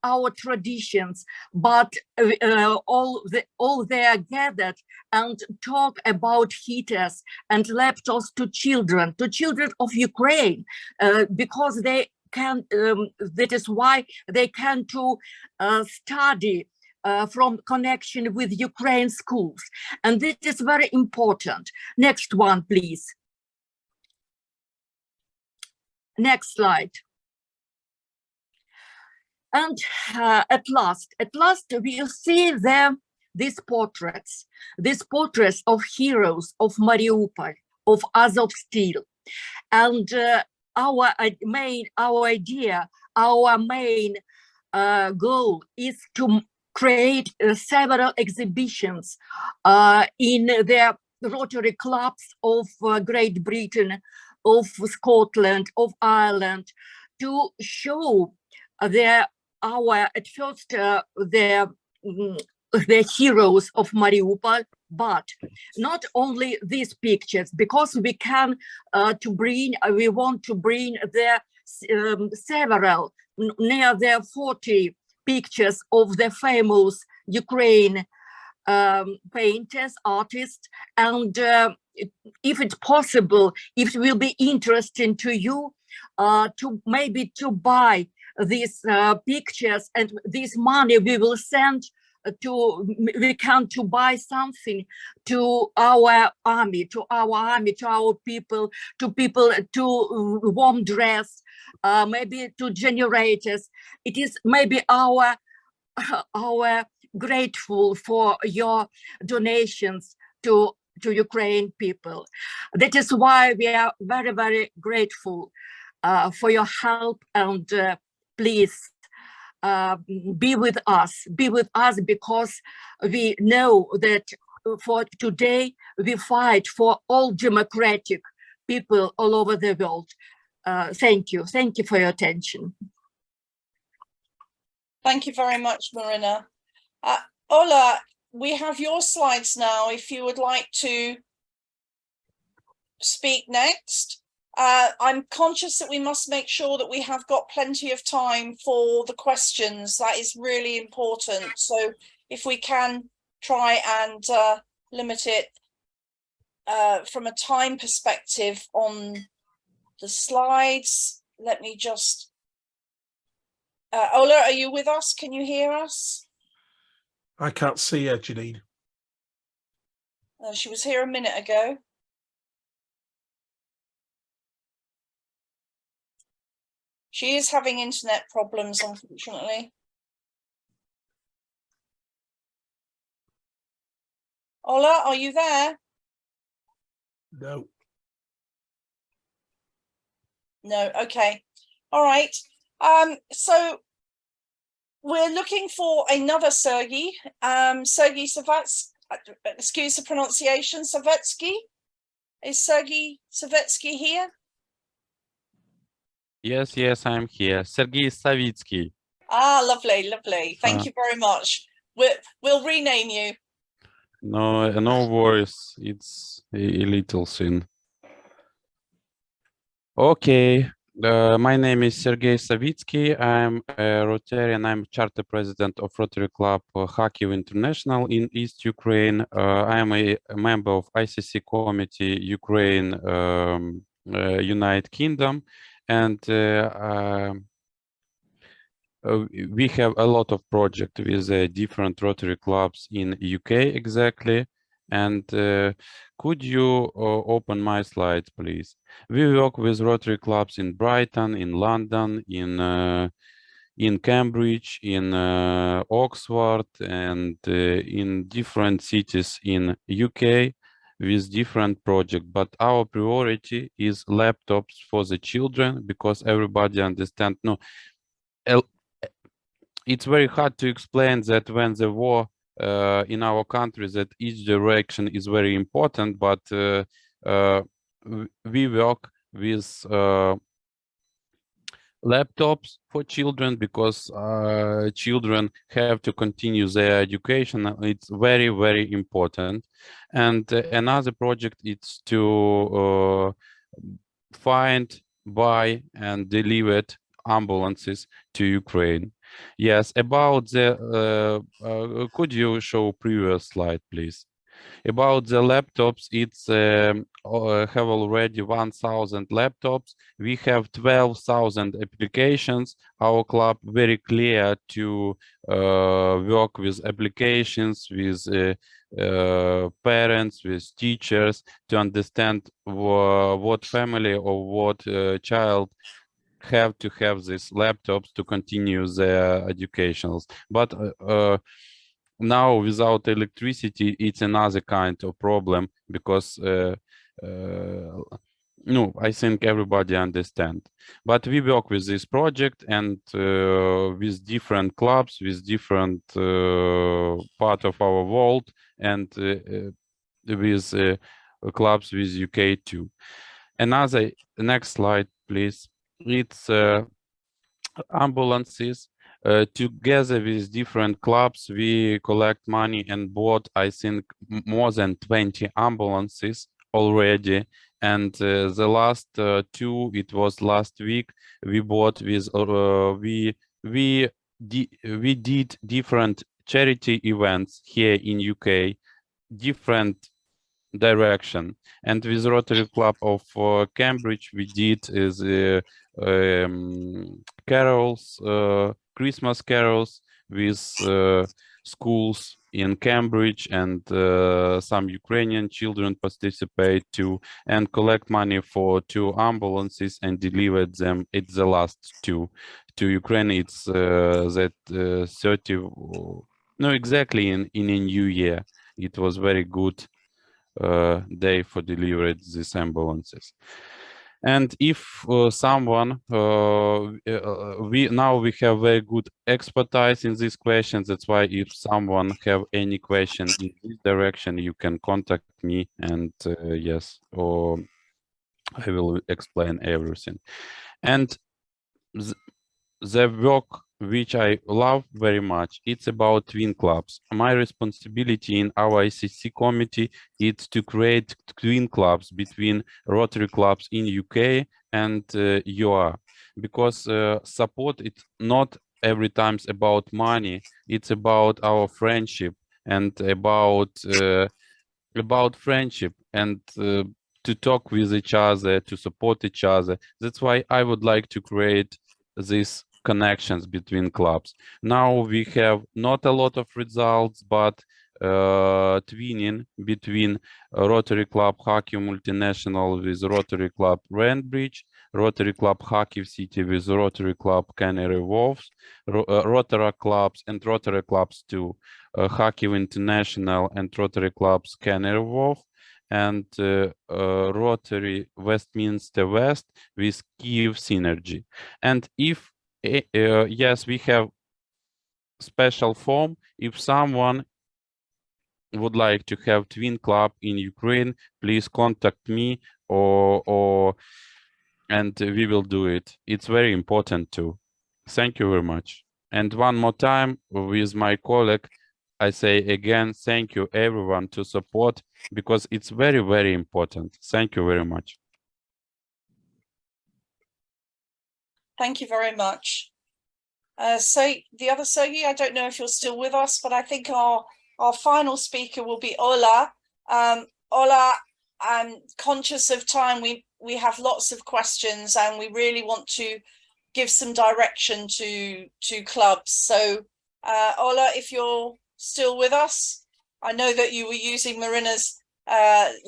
our traditions, but all they are gathered and talk about heaters and laptops to children of Ukraine, because they can. That is why they can to study from connection with Ukraine schools, and this is very important. Next one, please. Next slide. And at last we see these portraits of heroes of Mariupol, of Azov Steel, and our main goal is to create several exhibitions in the Rotary clubs of Great Britain, of Scotland, of Ireland, to show the heroes of Mariupol, but not only these pictures, because we want to bring the several, near the 40 pictures of the famous Ukraine painters, artists, and if it's possible, if it will be interesting to you, to buy these pictures, and this money we will send to buy something to our army, to our people, to warm dress, maybe to generators. It is maybe our grateful for your donations to Ukraine people. That is why we are very, very grateful for your help, and please be with us because we know that for today we fight for all democratic people all over the world. Thank you for your attention. Thank you very much, Marina. Ola, we have your slides now if you would like to speak next. I'm conscious that we must make sure that we have got plenty of time for the questions. That is really important. So if we can try and limit it from a time perspective on the slides. Let me just... Ola, are you with us? Can you hear us? I can't see her, Janine. She was here a minute ago. She is having internet problems, unfortunately. Ola, are you there? No. No, okay. All right. So we're looking for another Sergei. Sergei Savetsky, excuse the pronunciation, Savetsky. Is Sergei Savetsky here? Yes, I'm here. Sergei Savitsky. Ah, lovely. Thank you very much. We'll rename you. No worries. It's a little thing. Okay. My name is Sergei Savitsky. I'm a Rotarian. I'm charter president of Rotary Club Kharkiv International in East Ukraine. I am a member of ICC Committee Ukraine United Kingdom, and we have a lot of projects with different Rotary clubs in UK exactly. And could you open my slides, please? We work with Rotary clubs in Brighton, in London, in Cambridge, in Oxford, and in different cities in UK with different projects. But our priority is laptops for the children, because everybody understands. No, it's very hard to explain that when the war in our country, that each direction is very important, but we work with laptops for children, because children have to continue their education. It's very, very important. And another project is to find, buy, and deliver ambulances to Ukraine. Yes, about the, could you show previous slide, please? About the laptops, it's have already 1,000 laptops. We have 12,000 applications. Our club very clear to work with applications, with parents, with teachers, to understand what family or what child have to have these laptops to continue their educations. But now without electricity, it's another kind of problem, because no, I think everybody understand. But we work with this project, and with different clubs, with different part of our world, and with clubs with UK too. Another, next slide, please. It's ambulances. Together with different clubs, we collect money and bought, I think, more than 20 ambulances already. And the last two, it was last week, we bought with we did different charity events here in UK, different direction. And with Rotary Club of Cambridge, we did is carols, Christmas carols with schools in Cambridge, and some Ukrainian children participate too, and collect money for 2 ambulances and delivered them. It's the last 2 to Ukraine. It's that 30, no, exactly in a new year. It was very good day for delivering these ambulances. And if someone, we have very good expertise in these questions. That's why if someone have any question in this direction, you can contact me, and yes, or I will explain everything. And the work which I love very much, it's about twin clubs. My responsibility in our ICC committee is to create twin clubs between Rotary clubs in UK and UR, because support, it's not every time about money. It's about our friendship, and about friendship, and to talk with each other, to support each other. That's why I would like to create these connections between clubs. Now we have not a lot of results, but twinning between Rotary Club Kharkiv Multinational with Rotary Club Randbridge, Rotary Club Kharkiv City with Rotary Club Canary Wharf, Rotary clubs and Rotary clubs too, Kharkiv International and Rotary clubs Canary Wharf, and Rotary Westminster West with Kyiv Synergy. And if yes, we have special form. If someone would like to have twin club in Ukraine, please contact me, and we will do it. It's very important too. Thank you very much. And one more time with my colleague, I say again, thank you everyone to support, because it's very, very important. Thank you very much. Thank you very much. So the other Sergey, I don't know if you're still with us, but I think our final speaker will be Ola. Ola, I'm conscious of time. We have lots of questions, and we really want to give some direction to clubs. So Ola, if you're still with us, I know that you were using Marina's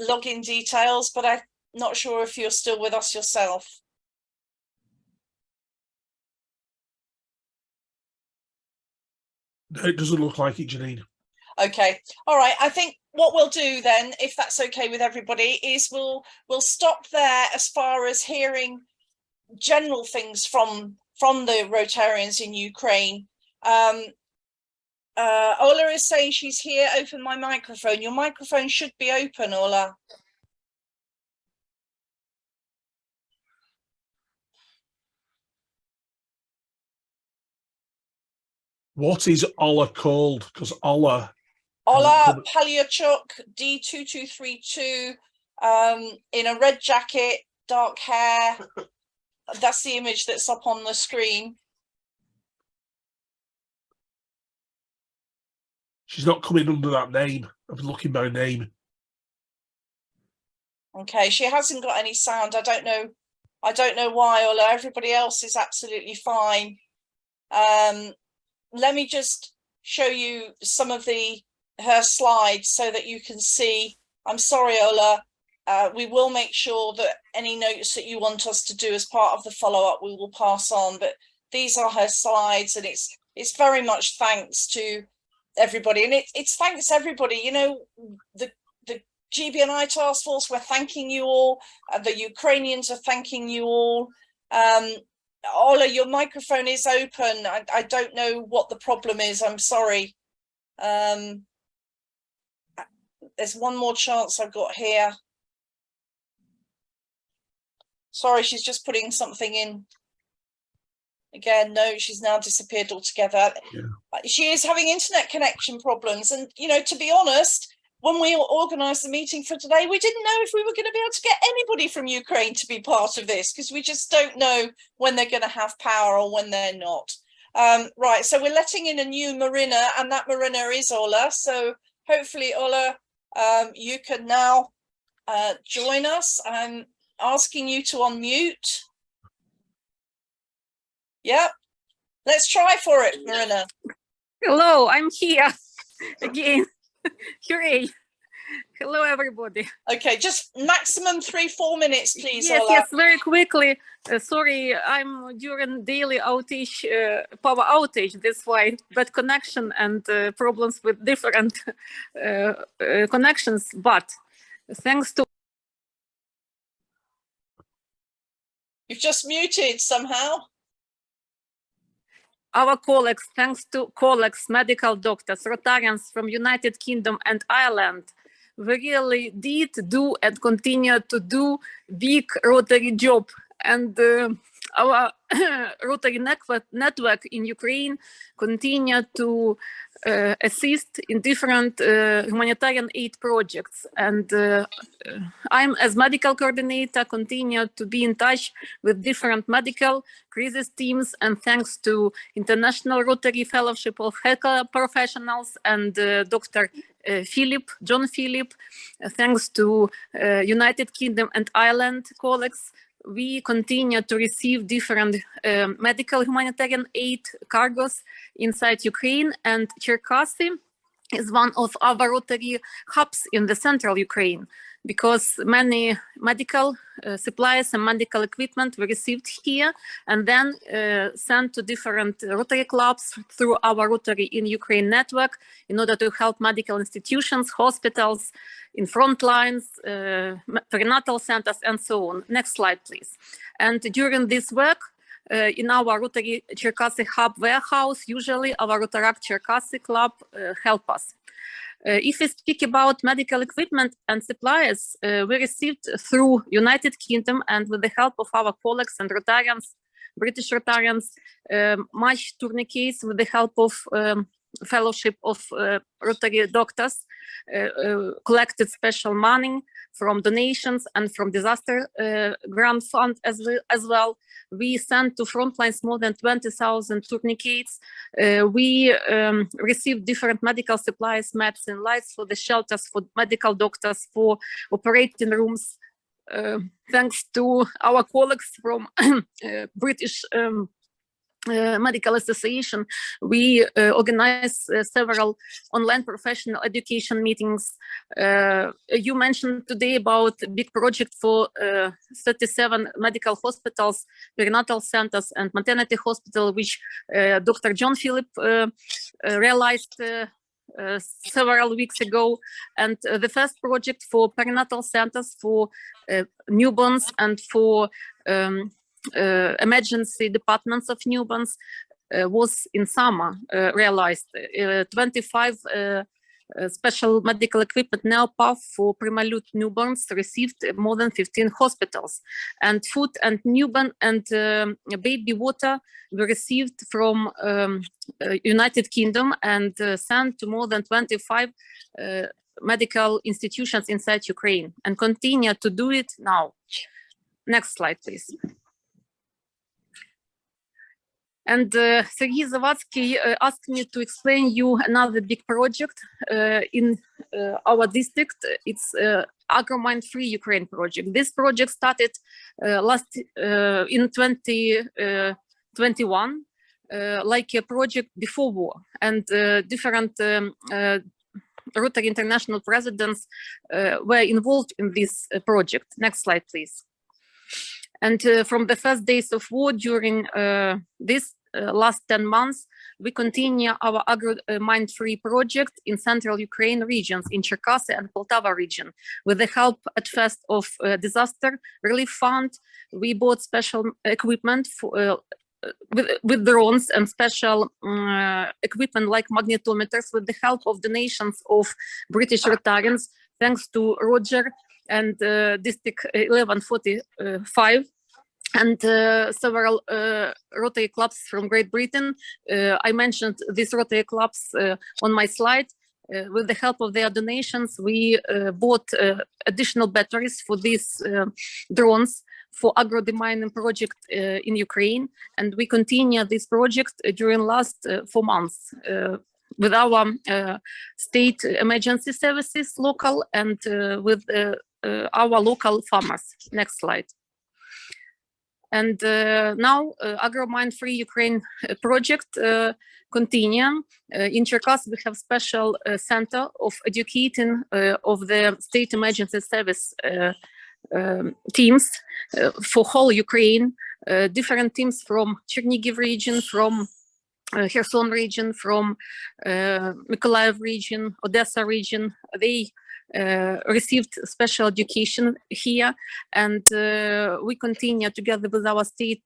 login details, but I'm not sure if you're still with us yourself. No, it doesn't look like it, Janine. Okay, all right. I think what we'll do then, if that's okay with everybody, is we'll stop there as far as hearing general things from the Rotarians in Ukraine. Ola is saying she's here. Open my microphone. Your microphone should be open, Ola. What is Ola called? Because Ola. Ola Palyachuk, D2232, in a red jacket, dark hair. That's the image that's up on the screen. She's not coming under that name. I was looking by name. Okay, she hasn't got any sound. I don't know why, Ola. Everybody else is absolutely fine. Let me just show you some of her slides so that you can see. I'm sorry, Ola. We will make sure that any notes that you want us to do as part of the follow-up, we will pass on. But these are her slides, and it's very much thanks to everybody, and it's thanks everybody. You know, the GB&I task force, we're thanking you all. The Ukrainians are thanking you all. Ola, your microphone is open. I don't know what the problem is. I'm sorry. There's one more chance I've got here. Sorry, she's just putting something in. Again, no, she's now disappeared altogether. Yeah. She is having internet connection problems. And, you know, to be honest, when we organised the meeting for today, we didn't know if we were going to be able to get anybody from Ukraine to be part of this, because we just don't know when they're going to have power or when they're not. Right, so we're letting in a new Marina, and that Marina is Ola. So hopefully, Ola, you can now join us. I'm asking you to unmute. Yep, let's try for it, Marina. Hello, I'm here again. Hooray. Hello, everybody. Okay, just maximum 3-4 minutes, please. Yes, Ola. yes, very quickly. Sorry, I'm during daily outage, power outage. That's why bad connection and problems with different connections. But thanks to you've just muted somehow. Our colleagues, thanks to colleagues, medical doctors, Rotarians from United Kingdom and Ireland, we really did do and continue to do big Rotary job. And our Rotary network in Ukraine continue to assist in different humanitarian aid projects. And I'm, as medical coordinator, continue to be in touch with different medical crisis teams, and thanks to International Rotary Fellowship of Health Professionals and Dr. John Philip, thanks to United Kingdom and Ireland colleagues, we continue to receive different medical humanitarian aid cargos inside Ukraine, and Cherkasy is one of our Rotary hubs in the central Ukraine, because many medical supplies and medical equipment were received here and then sent to different Rotary clubs through our Rotary in Ukraine network in order to help medical institutions, hospitals, in front lines, perinatal centers, and so on. Next slide, please. And during this work, in our Rotary Cherkasy Hub warehouse, usually our Rotaract Cherkasy Club help us. If we speak about medical equipment and supplies, we received through United Kingdom and with the help of our colleagues and Rotarians, British Rotarians, much tourniquets with the help of Fellowship of Rotary doctors, collected special money from donations and from disaster grant fund as well. We sent to frontlines more than 20,000 tourniquets. We received different medical supplies, medicine, lights for the shelters, for medical doctors, for operating rooms. Thanks to our colleagues from British Medical Association, we organize several online professional education meetings. You mentioned today about a big project for 37 medical hospitals, perinatal centers, and maternity hospital, which Dr. John Philip realized several weeks ago. And the first project for perinatal centers for newborns and for emergency departments of newborns was in summer realized. 25 special medical equipment NeoPAF for premalute newborns received more than 15 hospitals, and food and newborn and baby water were received from United Kingdom and sent to more than 25 medical institutions inside Ukraine, and continue to do it now. Next slide, please. And Sergei Zavatsky asked me to explain you another big project in our district. It's Agromine-free Ukraine project. This project started in 2021, like a project before war, and different Rotary International presidents were involved in this project. Next slide, please. And from the first days of war, during this last 10 months, we continue our agro-mine-free project in central Ukraine regions, in Cherkasy and Poltava region. With the help at first of disaster relief fund, we bought special equipment for, with drones and special equipment like magnetometers with the help of donations of British Rotarians, thanks to Roger and District 1145. And several Rotary clubs from Great Britain. I mentioned these Rotary clubs on my slide. With the help of their donations, we bought additional batteries for these drones for agro-demining project in Ukraine. And we continue this project during last 4 months with our state emergency services local and with our local farmers. Next slide. And now Agromine-free Ukraine project continue. In Cherkasy, we have special center of educating of the state emergency service teams for whole Ukraine, different teams from Chernigiv region, from Kherson region, from Mykolaiv region, Odessa region. They received special education here, and we continue together with our state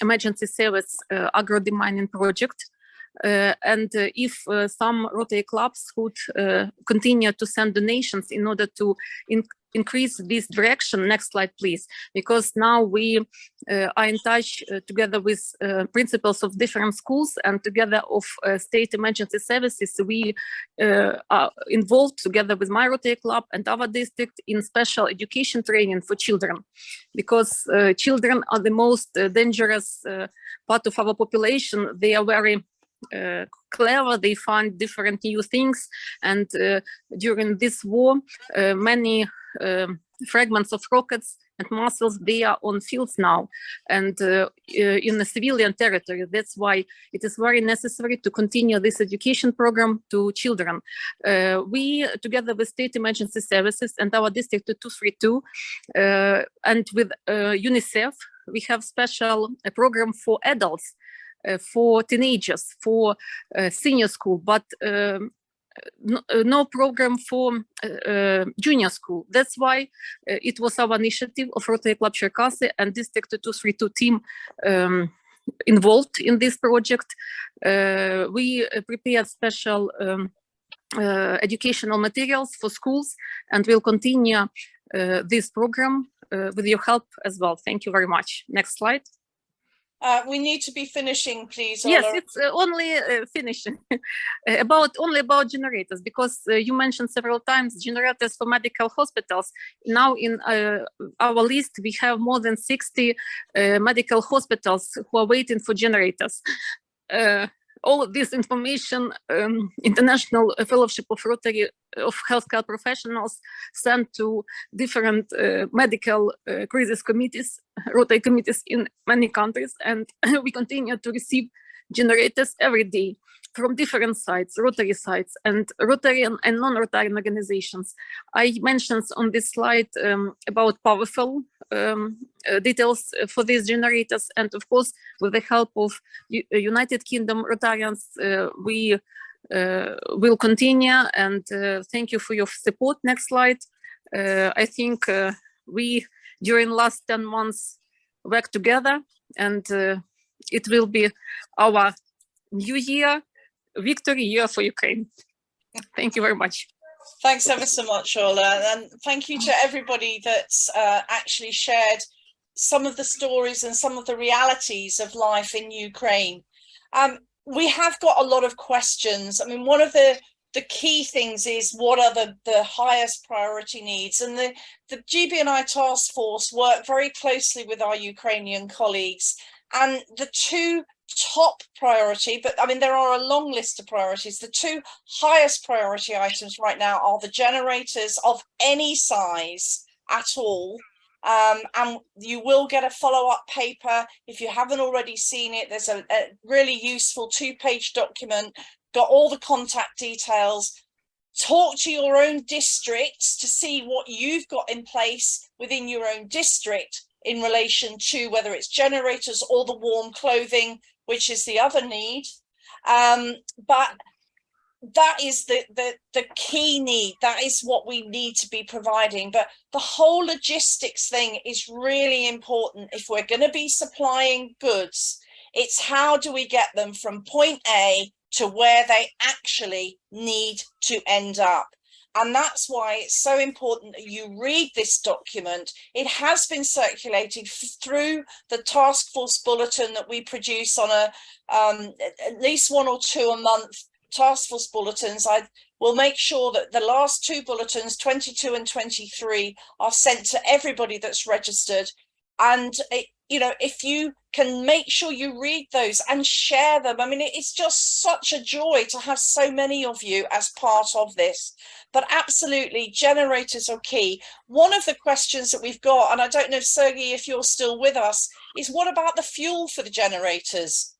emergency service agro-demining project. And if some Rotary clubs would continue to send donations in order to increase this direction. Next slide, please. Because now we are in touch together with principals of different schools and together of state emergency services. We are involved together with my Rotary Club and our district in special education training for children, because children are the most dangerous part of our population. They are very clever, they find different new things, and during this war many fragments of rockets and missiles, they are on fields now and in the civilian territory. That's why it is very necessary to continue this education program to children. We, together with state emergency services and our district 232 and with UNICEF, we have special program for adults, for teenagers, for senior school, but no program for junior school. That's why it was our initiative of Rotary Club Cherkasy and District 232 team involved in this project. We prepared special educational materials for schools, and we'll continue this program with your help as well. Thank you very much. Next slide. We need to be finishing, please. Yes, Ola. it's only finishing. Only about generators, because you mentioned several times generators for medical hospitals. Now in our list, we have more than 60 medical hospitals who are waiting for generators. All of this information, International Fellowship of Rotary of Healthcare Professionals sent to different medical crisis committees, Rotary committees in many countries, and we continue to receive generators every day from different sites, Rotary sites, and Rotarian and non-Rotarian organizations. I mentioned on this slide about powerful details for these generators, and of course, with the help of United Kingdom Rotarians, we will continue, and thank you for your support. Next slide. I think we, during last 10 months, worked together, and it will be our new year, victory year for Ukraine. Thank you very much. Thanks ever so much, Ola, and thank you to everybody that's actually shared some of the stories and some of the realities of life in Ukraine. We have got a lot of questions. I mean, one of the key things is what are the highest priority needs, and the GB&I task force work very closely with our Ukrainian colleagues, and the two top priority, but I mean there are a long list of priorities. The two highest priority items right now are the generators of any size at all, and you will get a follow-up paper if you haven't already seen it. There's a really useful 2-page document, got all the contact details. Talk to your own districts to see what you've got in place within your own district in relation to whether it's generators or the warm clothing, which is the other need. But that is the key need. That is what we need to be providing. But the whole logistics thing is really important. If we're going to be supplying goods, it's how do we get them from point A to where they actually need to end up. And that's why it's so important that you read this document. It has been circulated through the task force bulletin that we produce on at least 1 or 2 a month task force bulletins. I will make sure that the last 2 bulletins, 22 and 23, are sent to everybody that's registered. And you know, if you can make sure you read those and share them. I mean, it's just such a joy to have so many of you as part of this. But absolutely, generators are key. One of the questions that we've got, and I don't know if Sergey, if you're still with us, is what about the fuel for the generators?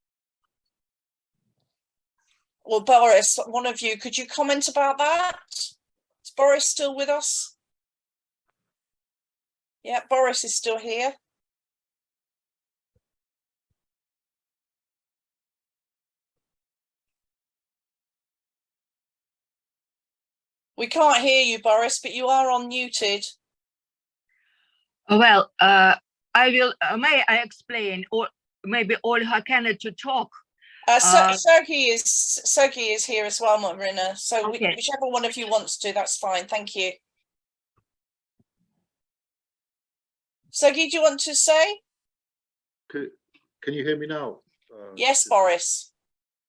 Well, Boris, one of you, could you comment about that? Is Boris still with us? Yeah, Boris is still here. We can't hear you, Boris, but you are unmuted. Well, I will, may I explain, or maybe Olga cannot to talk? Sergey is here as well, Marina. So okay. Whichever one of you wants to, that's fine. Thank you. Sergey, do you want to say? Can you hear me now? Yes, Boris.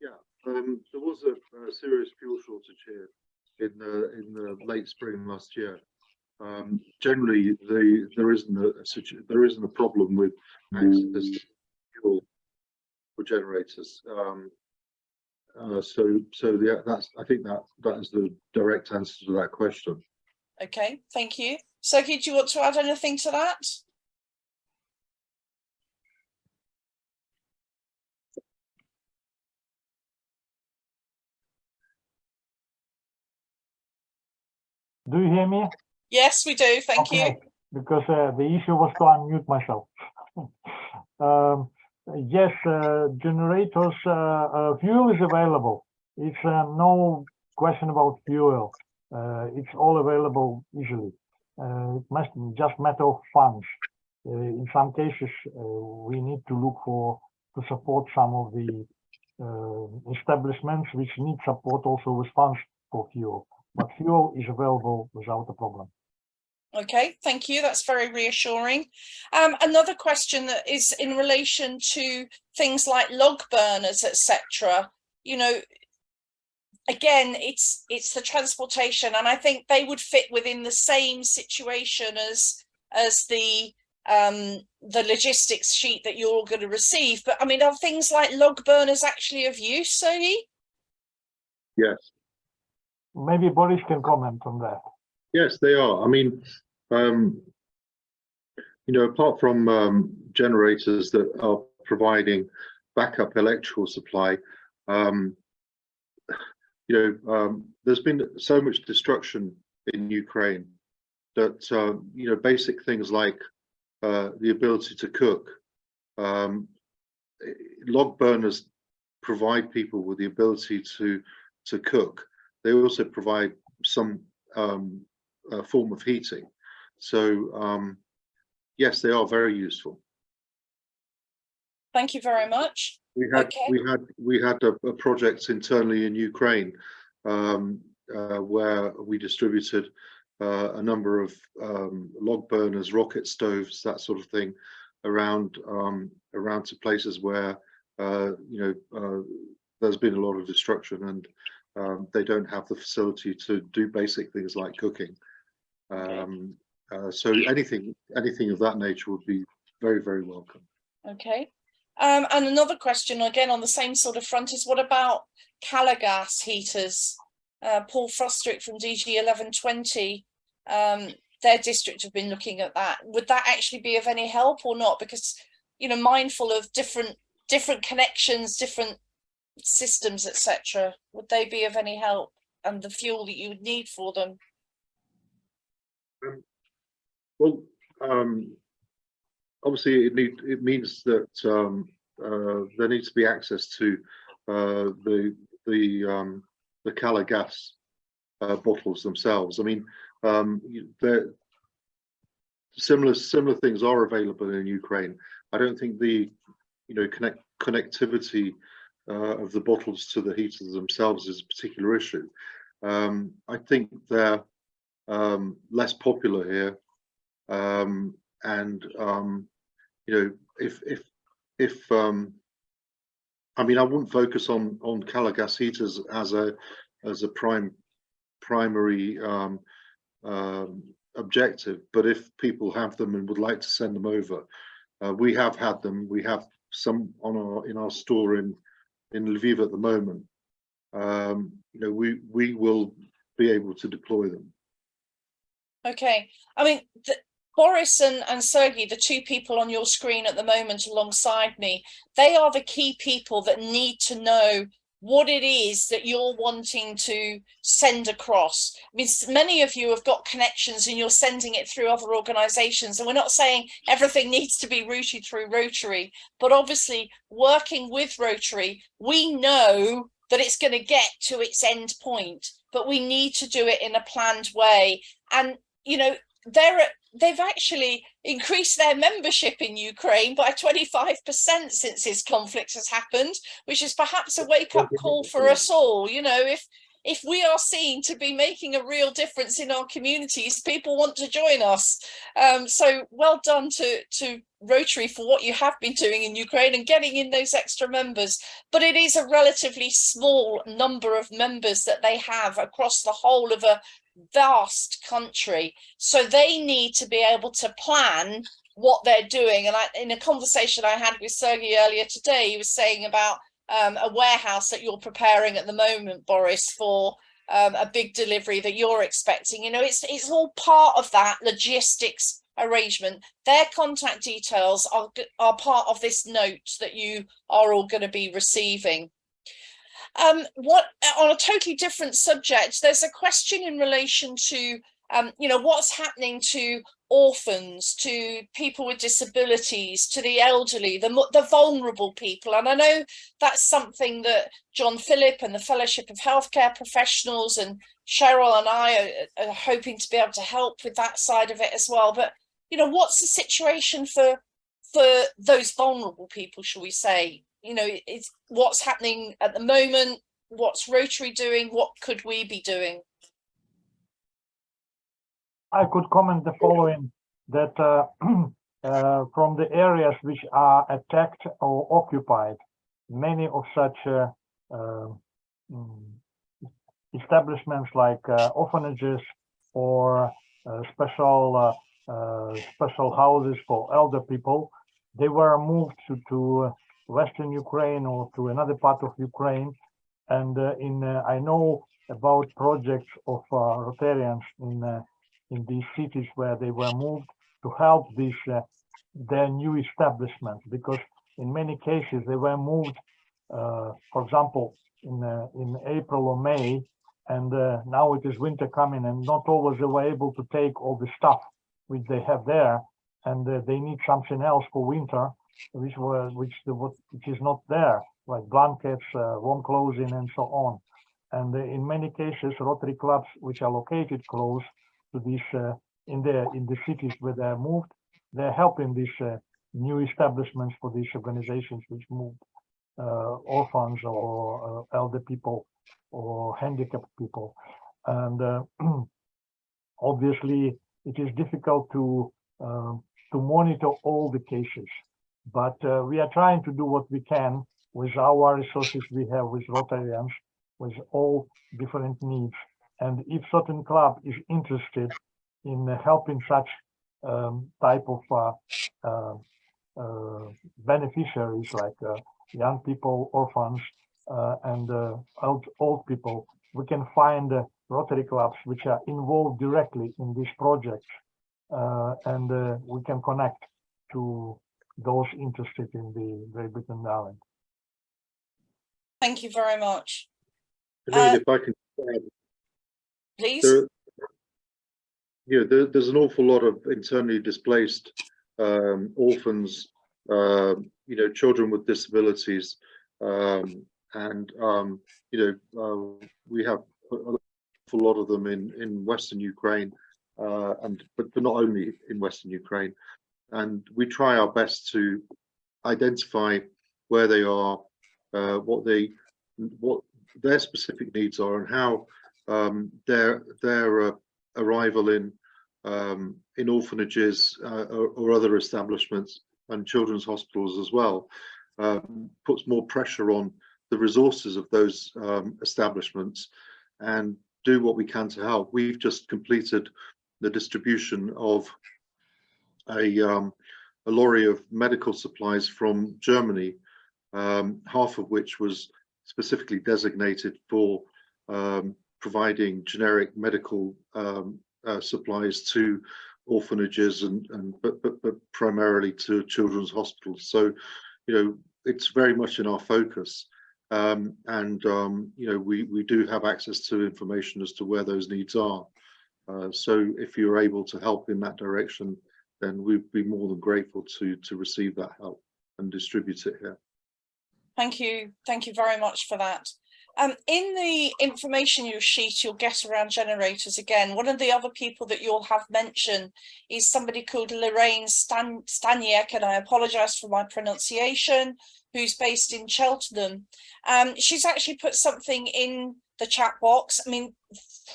Yeah, there was a serious fuel shortage here in the late spring last year. Generally, there isn't a problem with access to fuel for generators. I think that is the direct answer to that question. Okay, thank you. Sergey, do you want to add anything to that? Do you hear me? Yes, we do. Thank you. Because the issue was to unmute myself. Yes, generators, fuel is available. It's no question about fuel. It's all available easily. It must just matter of funds. In some cases, we need to look to support some of the establishments which need support also with funds for fuel. But fuel is available without a problem. Okay, thank you. That's very reassuring. Another question that is in relation to things like log burners, etc. You know, again, it's the transportation, and I think they would fit within the same situation as the logistics sheet that you're all going to receive. But I mean, are things like log burners actually of use, Sergey? Yes. Maybe Boris can comment on that. Yes, they are. I mean, you know, apart from generators that are providing backup electrical supply, you know, there's been so much destruction in Ukraine that, you know, basic things like the ability to cook, log burners provide people with the ability to cook. They also provide some form of heating. So yes, they are very useful. Thank you very much. We had a project internally in Ukraine where we distributed a number of log burners, rocket stoves, that sort of thing, around to places where there's been a lot of destruction, and they don't have the facility to do basic things like cooking. So anything of that nature would be very, very welcome. Okay. And another question, again on the same sort of front, is what about Calagas heaters? Paul Frosterick from DG 1120, their district have been looking at that. Would that actually be of any help or not? Because, mindful of different connections, different systems, etc. Would they be of any help, and the fuel that you would need for them? Well, obviously it means that there needs to be access to the Calagas bottles themselves. I mean, similar things are available in Ukraine. I don't think the connectivity of the bottles to the heaters themselves is a particular issue. I think they're less popular here, and if I mean, I wouldn't focus on Calagas heaters as a primary objective, but if people have them and would like to send them over, we have had them. We have some in our store in Lviv at the moment. We will be able to deploy them. Okay, I mean, Boris and Sergei, the two people on your screen at the moment alongside me, they are the key people that need to know what it is that you're wanting to send across. I mean, many of you have got connections and you're sending it through other organizations, and we're not saying everything needs to be routed through Rotary, but obviously working with Rotary, we know that it's going to get to its end point, but we need to do it in a planned way. And they've actually increased their membership in Ukraine by 25% since this conflict has happened, which is perhaps a wake-up call for us all. If we are seen to be making a real difference in our communities, people want to join us. So well done to Rotary for what you have been doing in Ukraine and getting in those extra members. But it is a relatively small number of members that they have across the whole of a vast country, so they need to be able to plan what they're doing. And in a conversation I had with Sergei earlier today, he was saying about a warehouse that you're preparing at the moment, Boris, for a big delivery that you're expecting. It's all part of that logistics arrangement. Their contact details are part of this note that you are all going to be receiving. On a totally different subject, there's a question in relation to what's happening to orphans, to people with disabilities, to the elderly, the vulnerable people. And I know that's something that John Phillip and the Fellowship of Healthcare Professionals and Cheryl and I are hoping to be able to help with that side of it as well. But what's the situation for those vulnerable people, shall we say? It's what's happening at the moment, what's Rotary doing, what could we be doing? I could comment the following, that from the areas which are attacked or occupied, many of such establishments like orphanages or special houses for elder people, they were moved to Western Ukraine or to another part of Ukraine. And I know about projects of Rotarians in these cities where they were moved to help their new establishments, because in many cases they were moved, for example, in April or May, and now it is winter coming, and not always they were able to take all the stuff which they have there, and they need something else for winter, which is not there, like blankets, warm clothing, and so on. And in many cases, Rotary clubs which are located close to these in the cities where they're moved, they're helping these new establishments for these organizations which moved orphans or elder people or handicapped people. And obviously, it is difficult to monitor all the cases, but we are trying to do what we can with our resources we have with Rotarians, with all different needs. And if certain club is interested in helping such type of beneficiaries like young people, orphans, and old people, we can find Rotary clubs which are involved directly in this project, and we can connect to those interested in the Great Britain Island. Thank you very much. If I can Please. There's an awful lot of internally displaced orphans, children with disabilities, and we have an awful lot of them in Western Ukraine, but not only in Western Ukraine. And we try our best to identify where they are, what their specific needs are, and how their arrival in orphanages or other establishments and children's hospitals as well puts more pressure on the resources of those establishments, and do what we can to help. We've just completed the distribution of a lorry of medical supplies from Germany, half of which was specifically designated for providing generic medical supplies to orphanages but primarily to children's hospitals. So it's very much in our focus, and we do have access to information as to where those needs are. So if you're able to help in that direction, then we'd be more than grateful to receive that help and distribute it here. Thank you very much for that. In the information sheet you'll get around generators, again, one of the other people that you'll have mentioned is somebody called Lorraine Staniek, and I apologize for my pronunciation, who's based in Cheltenham. She's actually put something in the chat box. I mean,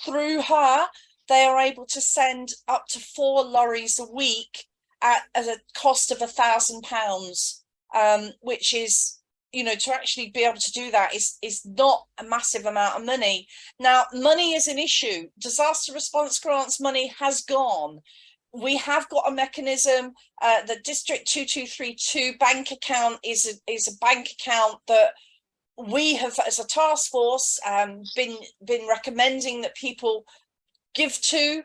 through her, they are able to send up to 4 lorries a week at a cost of £1,000, which is, to actually be able to do that is not a massive amount of money. Now, money is an issue. Disaster response grants money has gone. We have got a mechanism. The District 2232 bank account is a bank account that we have, as a task force, been recommending that people give to.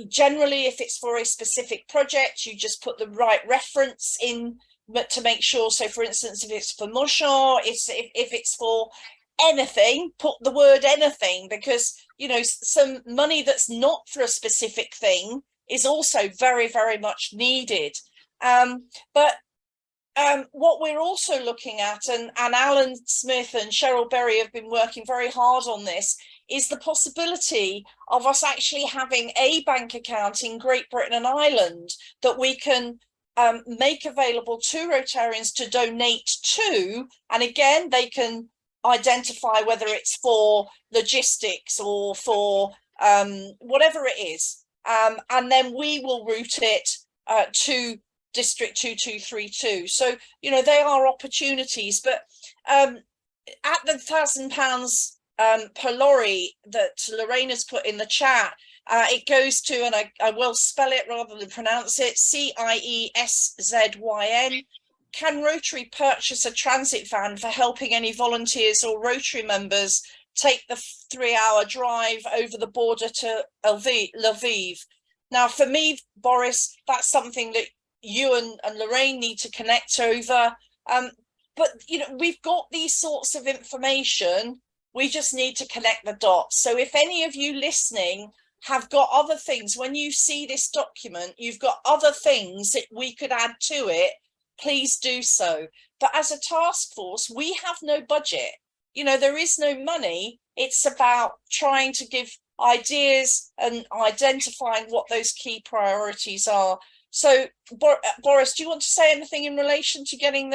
Generally, if it's for a specific project, you just put the right reference in, but to make sure. So for instance, if it's for Moshaw, if it's for anything, put the word anything, because some money that's not for a specific thing is also very, very much needed. But what we're also looking at, and Alan Smith and Cheryl Berry have been working very hard on this, is the possibility of us actually having a bank account in Great Britain and Ireland that we can make available to Rotarians to donate to. And again, they can identify whether it's for logistics or for whatever it is. And then we will route it to District 2232. So, they are opportunities, but at the £1,000 per lorry that Lorraine has put in the chat, it goes to, and I will spell it rather than pronounce it, CIESZYN. Can Rotary purchase a transit van for helping any volunteers or Rotary members take the 3-hour drive over the border to Lviv? Now, for me, Boris, that's something that you and Lorraine need to connect over. But, we've got these sorts of information. We just need to connect the dots. So if any of you listening have got other things, when you see this document, you've got other things that we could add to it, please do so. But as a task force, we have no budget. There is no money. It's about trying to give ideas and identifying what those key priorities are. So, Boris, do you want to say anything in relation to getting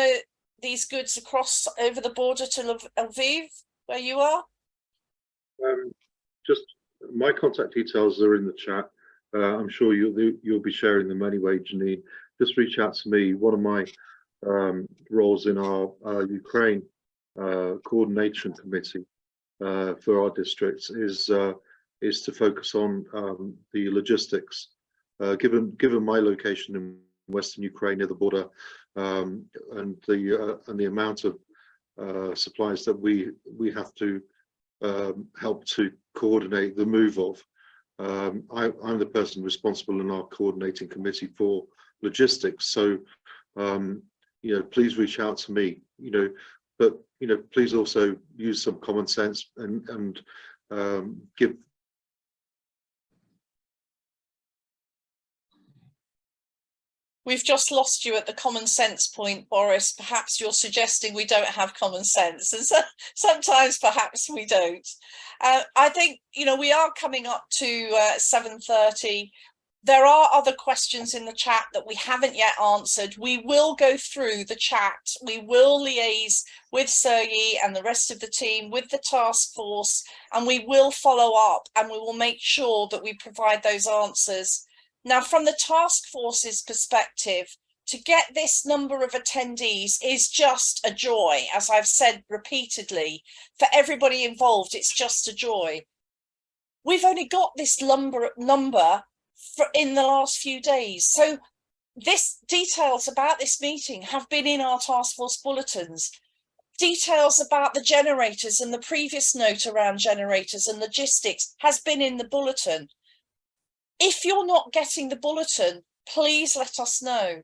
these goods across over the border to Lviv, where you are? just my contact details are in the chat. I'm sure you'll be sharing them anyway, Janine. Just reach out to me. One of my roles in our Ukraine coordination committee for our districts is to focus on the logistics. Given my location in Western Ukraine near the border, and the amount of supplies that we have to help to coordinate the move of, I'm the person responsible in our coordinating committee for logistics. So please reach out to me, but please also use some common sense and give. We've just lost you at the common sense point, Boris. Perhaps you're suggesting we don't have common sense, and so sometimes perhaps we don't. I think, we are coming up to 7:30. There are other questions in the chat that we haven't yet answered. We will go through the chat. We will liaise with Sergey and the rest of the team, with the task force, and we will follow up, and we will make sure that we provide those answers. Now, from the task force's perspective, to get this number of attendees is just a joy. As I've said repeatedly, for everybody involved, it's just a joy. We've only got this number in the last few days. So details about this meeting have been in our task force bulletins. Details about the generators and the previous note around generators and logistics has been in the bulletin. If you're not getting the bulletin, please let us know.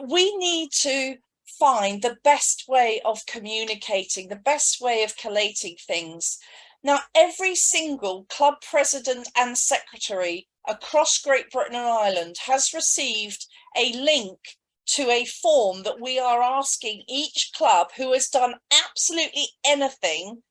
We need to find the best way of communicating, the best way of collating things. Now, every single club president and secretary across Great Britain and Ireland has received a link to a form that we are asking each club who has done absolutely anything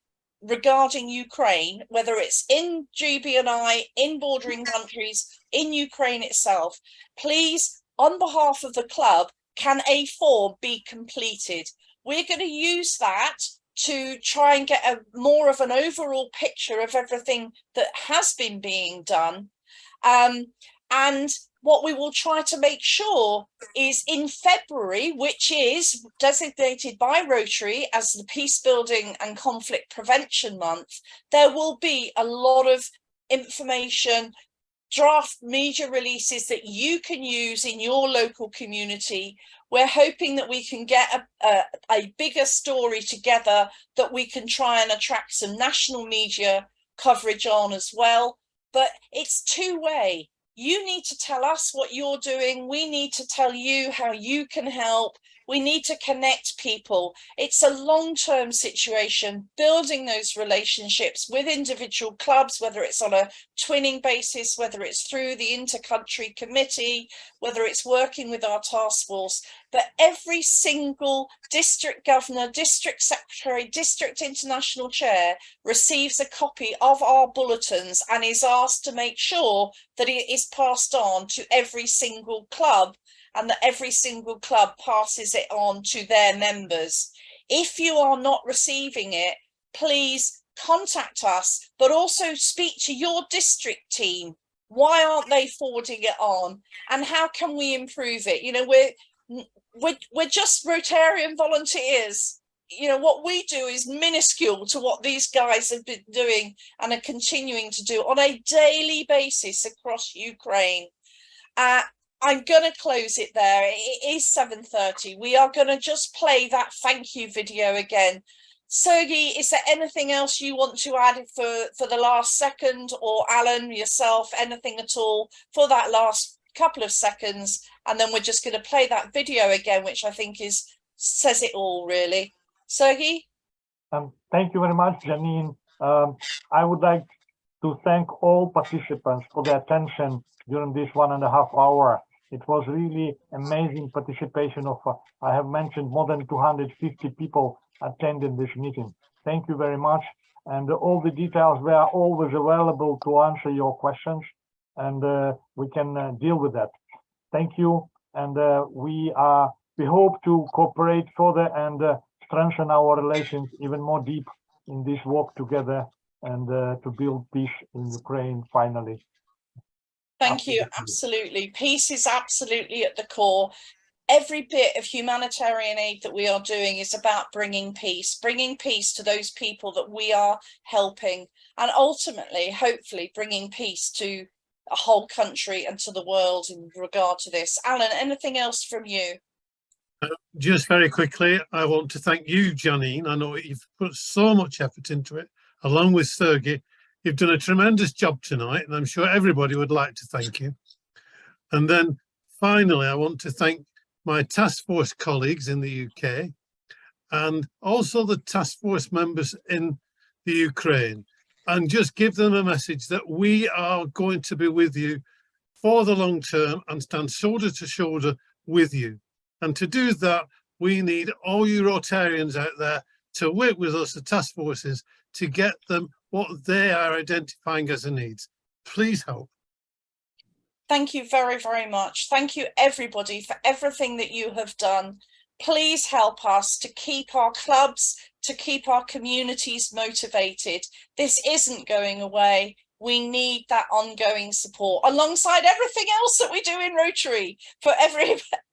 regarding Ukraine, whether it's in GB&I, in bordering countries, in Ukraine itself, please, on behalf of the club, can a form be completed? We're going to use that to try and get more of an overall picture of everything that has been being done. And what we will try to make sure is in February, which is designated by Rotary as the Peace Building and Conflict Prevention Month, there will be a lot of information, draft media releases that you can use in your local community. We're hoping that we can get a bigger story together that we can try and attract some national media coverage on as well. But it's two-way. You need to tell us what you're doing. We need to tell you how you can help. We need to connect people. It's a long-term situation, building those relationships with individual clubs, whether it's on a twinning basis, whether it's through the inter-country committee, whether it's working with our task force. But every single district governor, district secretary, district international chair receives a copy of our bulletins and is asked to make sure that it is passed on to every single club, and that every single club passes it on to their members. If you are not receiving it, please contact us, but also speak to your district team. Why aren't they forwarding it on? And how can we improve it? We're just Rotarian volunteers. What we do is minuscule to what these guys have been doing and are continuing to do on a daily basis across Ukraine. I'm going to close it there. It is 7:30. We are going to just play that thank you video again. Sergey, is there anything else you want to add for the last second, or Alan, yourself, anything at all for that last couple of seconds? And then we're just going to play that video again, which I think says it all, really. Sergey? Thank you very much, Janine. I would like to thank all participants for their attention during this 1.5 hours. It was really amazing participation of, I have mentioned, more than 250 people attending this meeting. Thank you very much. And all the details were always available to answer your questions, and we can deal with that. Thank you. And we hope to cooperate further and strengthen our relations even more deep in this work together and to build peace in Ukraine finally. Thank you. Absolutely. Peace is absolutely at the core. Every bit of humanitarian aid that we are doing is about bringing peace to those people that we are helping, and ultimately, hopefully, bringing peace to a whole country and to the world in regard to this. Alan, anything else from you? Just very quickly, I want to thank you, Janine. I know you've put so much effort into it, along with Sergey. You've done a tremendous job tonight, and I'm sure everybody would like to thank you. And then finally, I want to thank my task force colleagues in the UK and also the task force members in the Ukraine, and just give them a message that we are going to be with you for the long term and stand shoulder to shoulder with you. And to do that, we need all you Rotarians out there to work with us, the task forces, to get them what they are identifying as a need. Please help. Thank you very, very much. Thank you, everybody, for everything that you have done. Please help us to keep our clubs, to keep our communities motivated. This isn't going away. We need that ongoing support alongside everything else that we do in Rotary for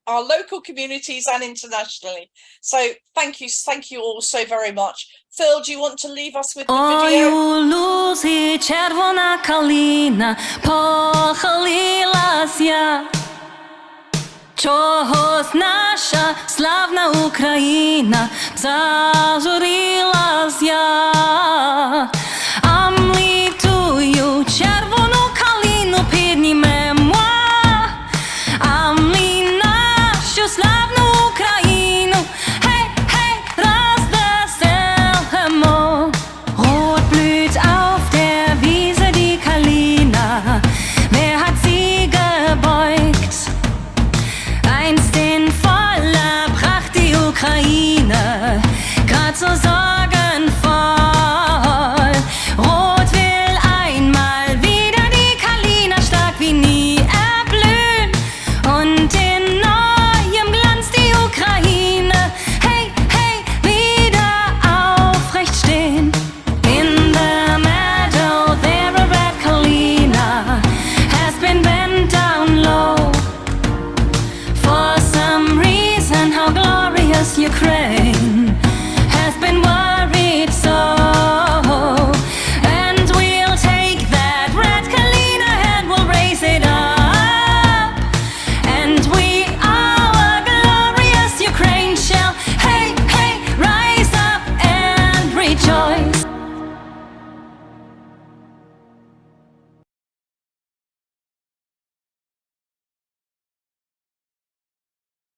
our local communities and internationally. So thank you all so very much. Phil, do you want to leave us with the video? Ой, у лузі червона калина похилилася, чогось наша славна Україна зажурилася.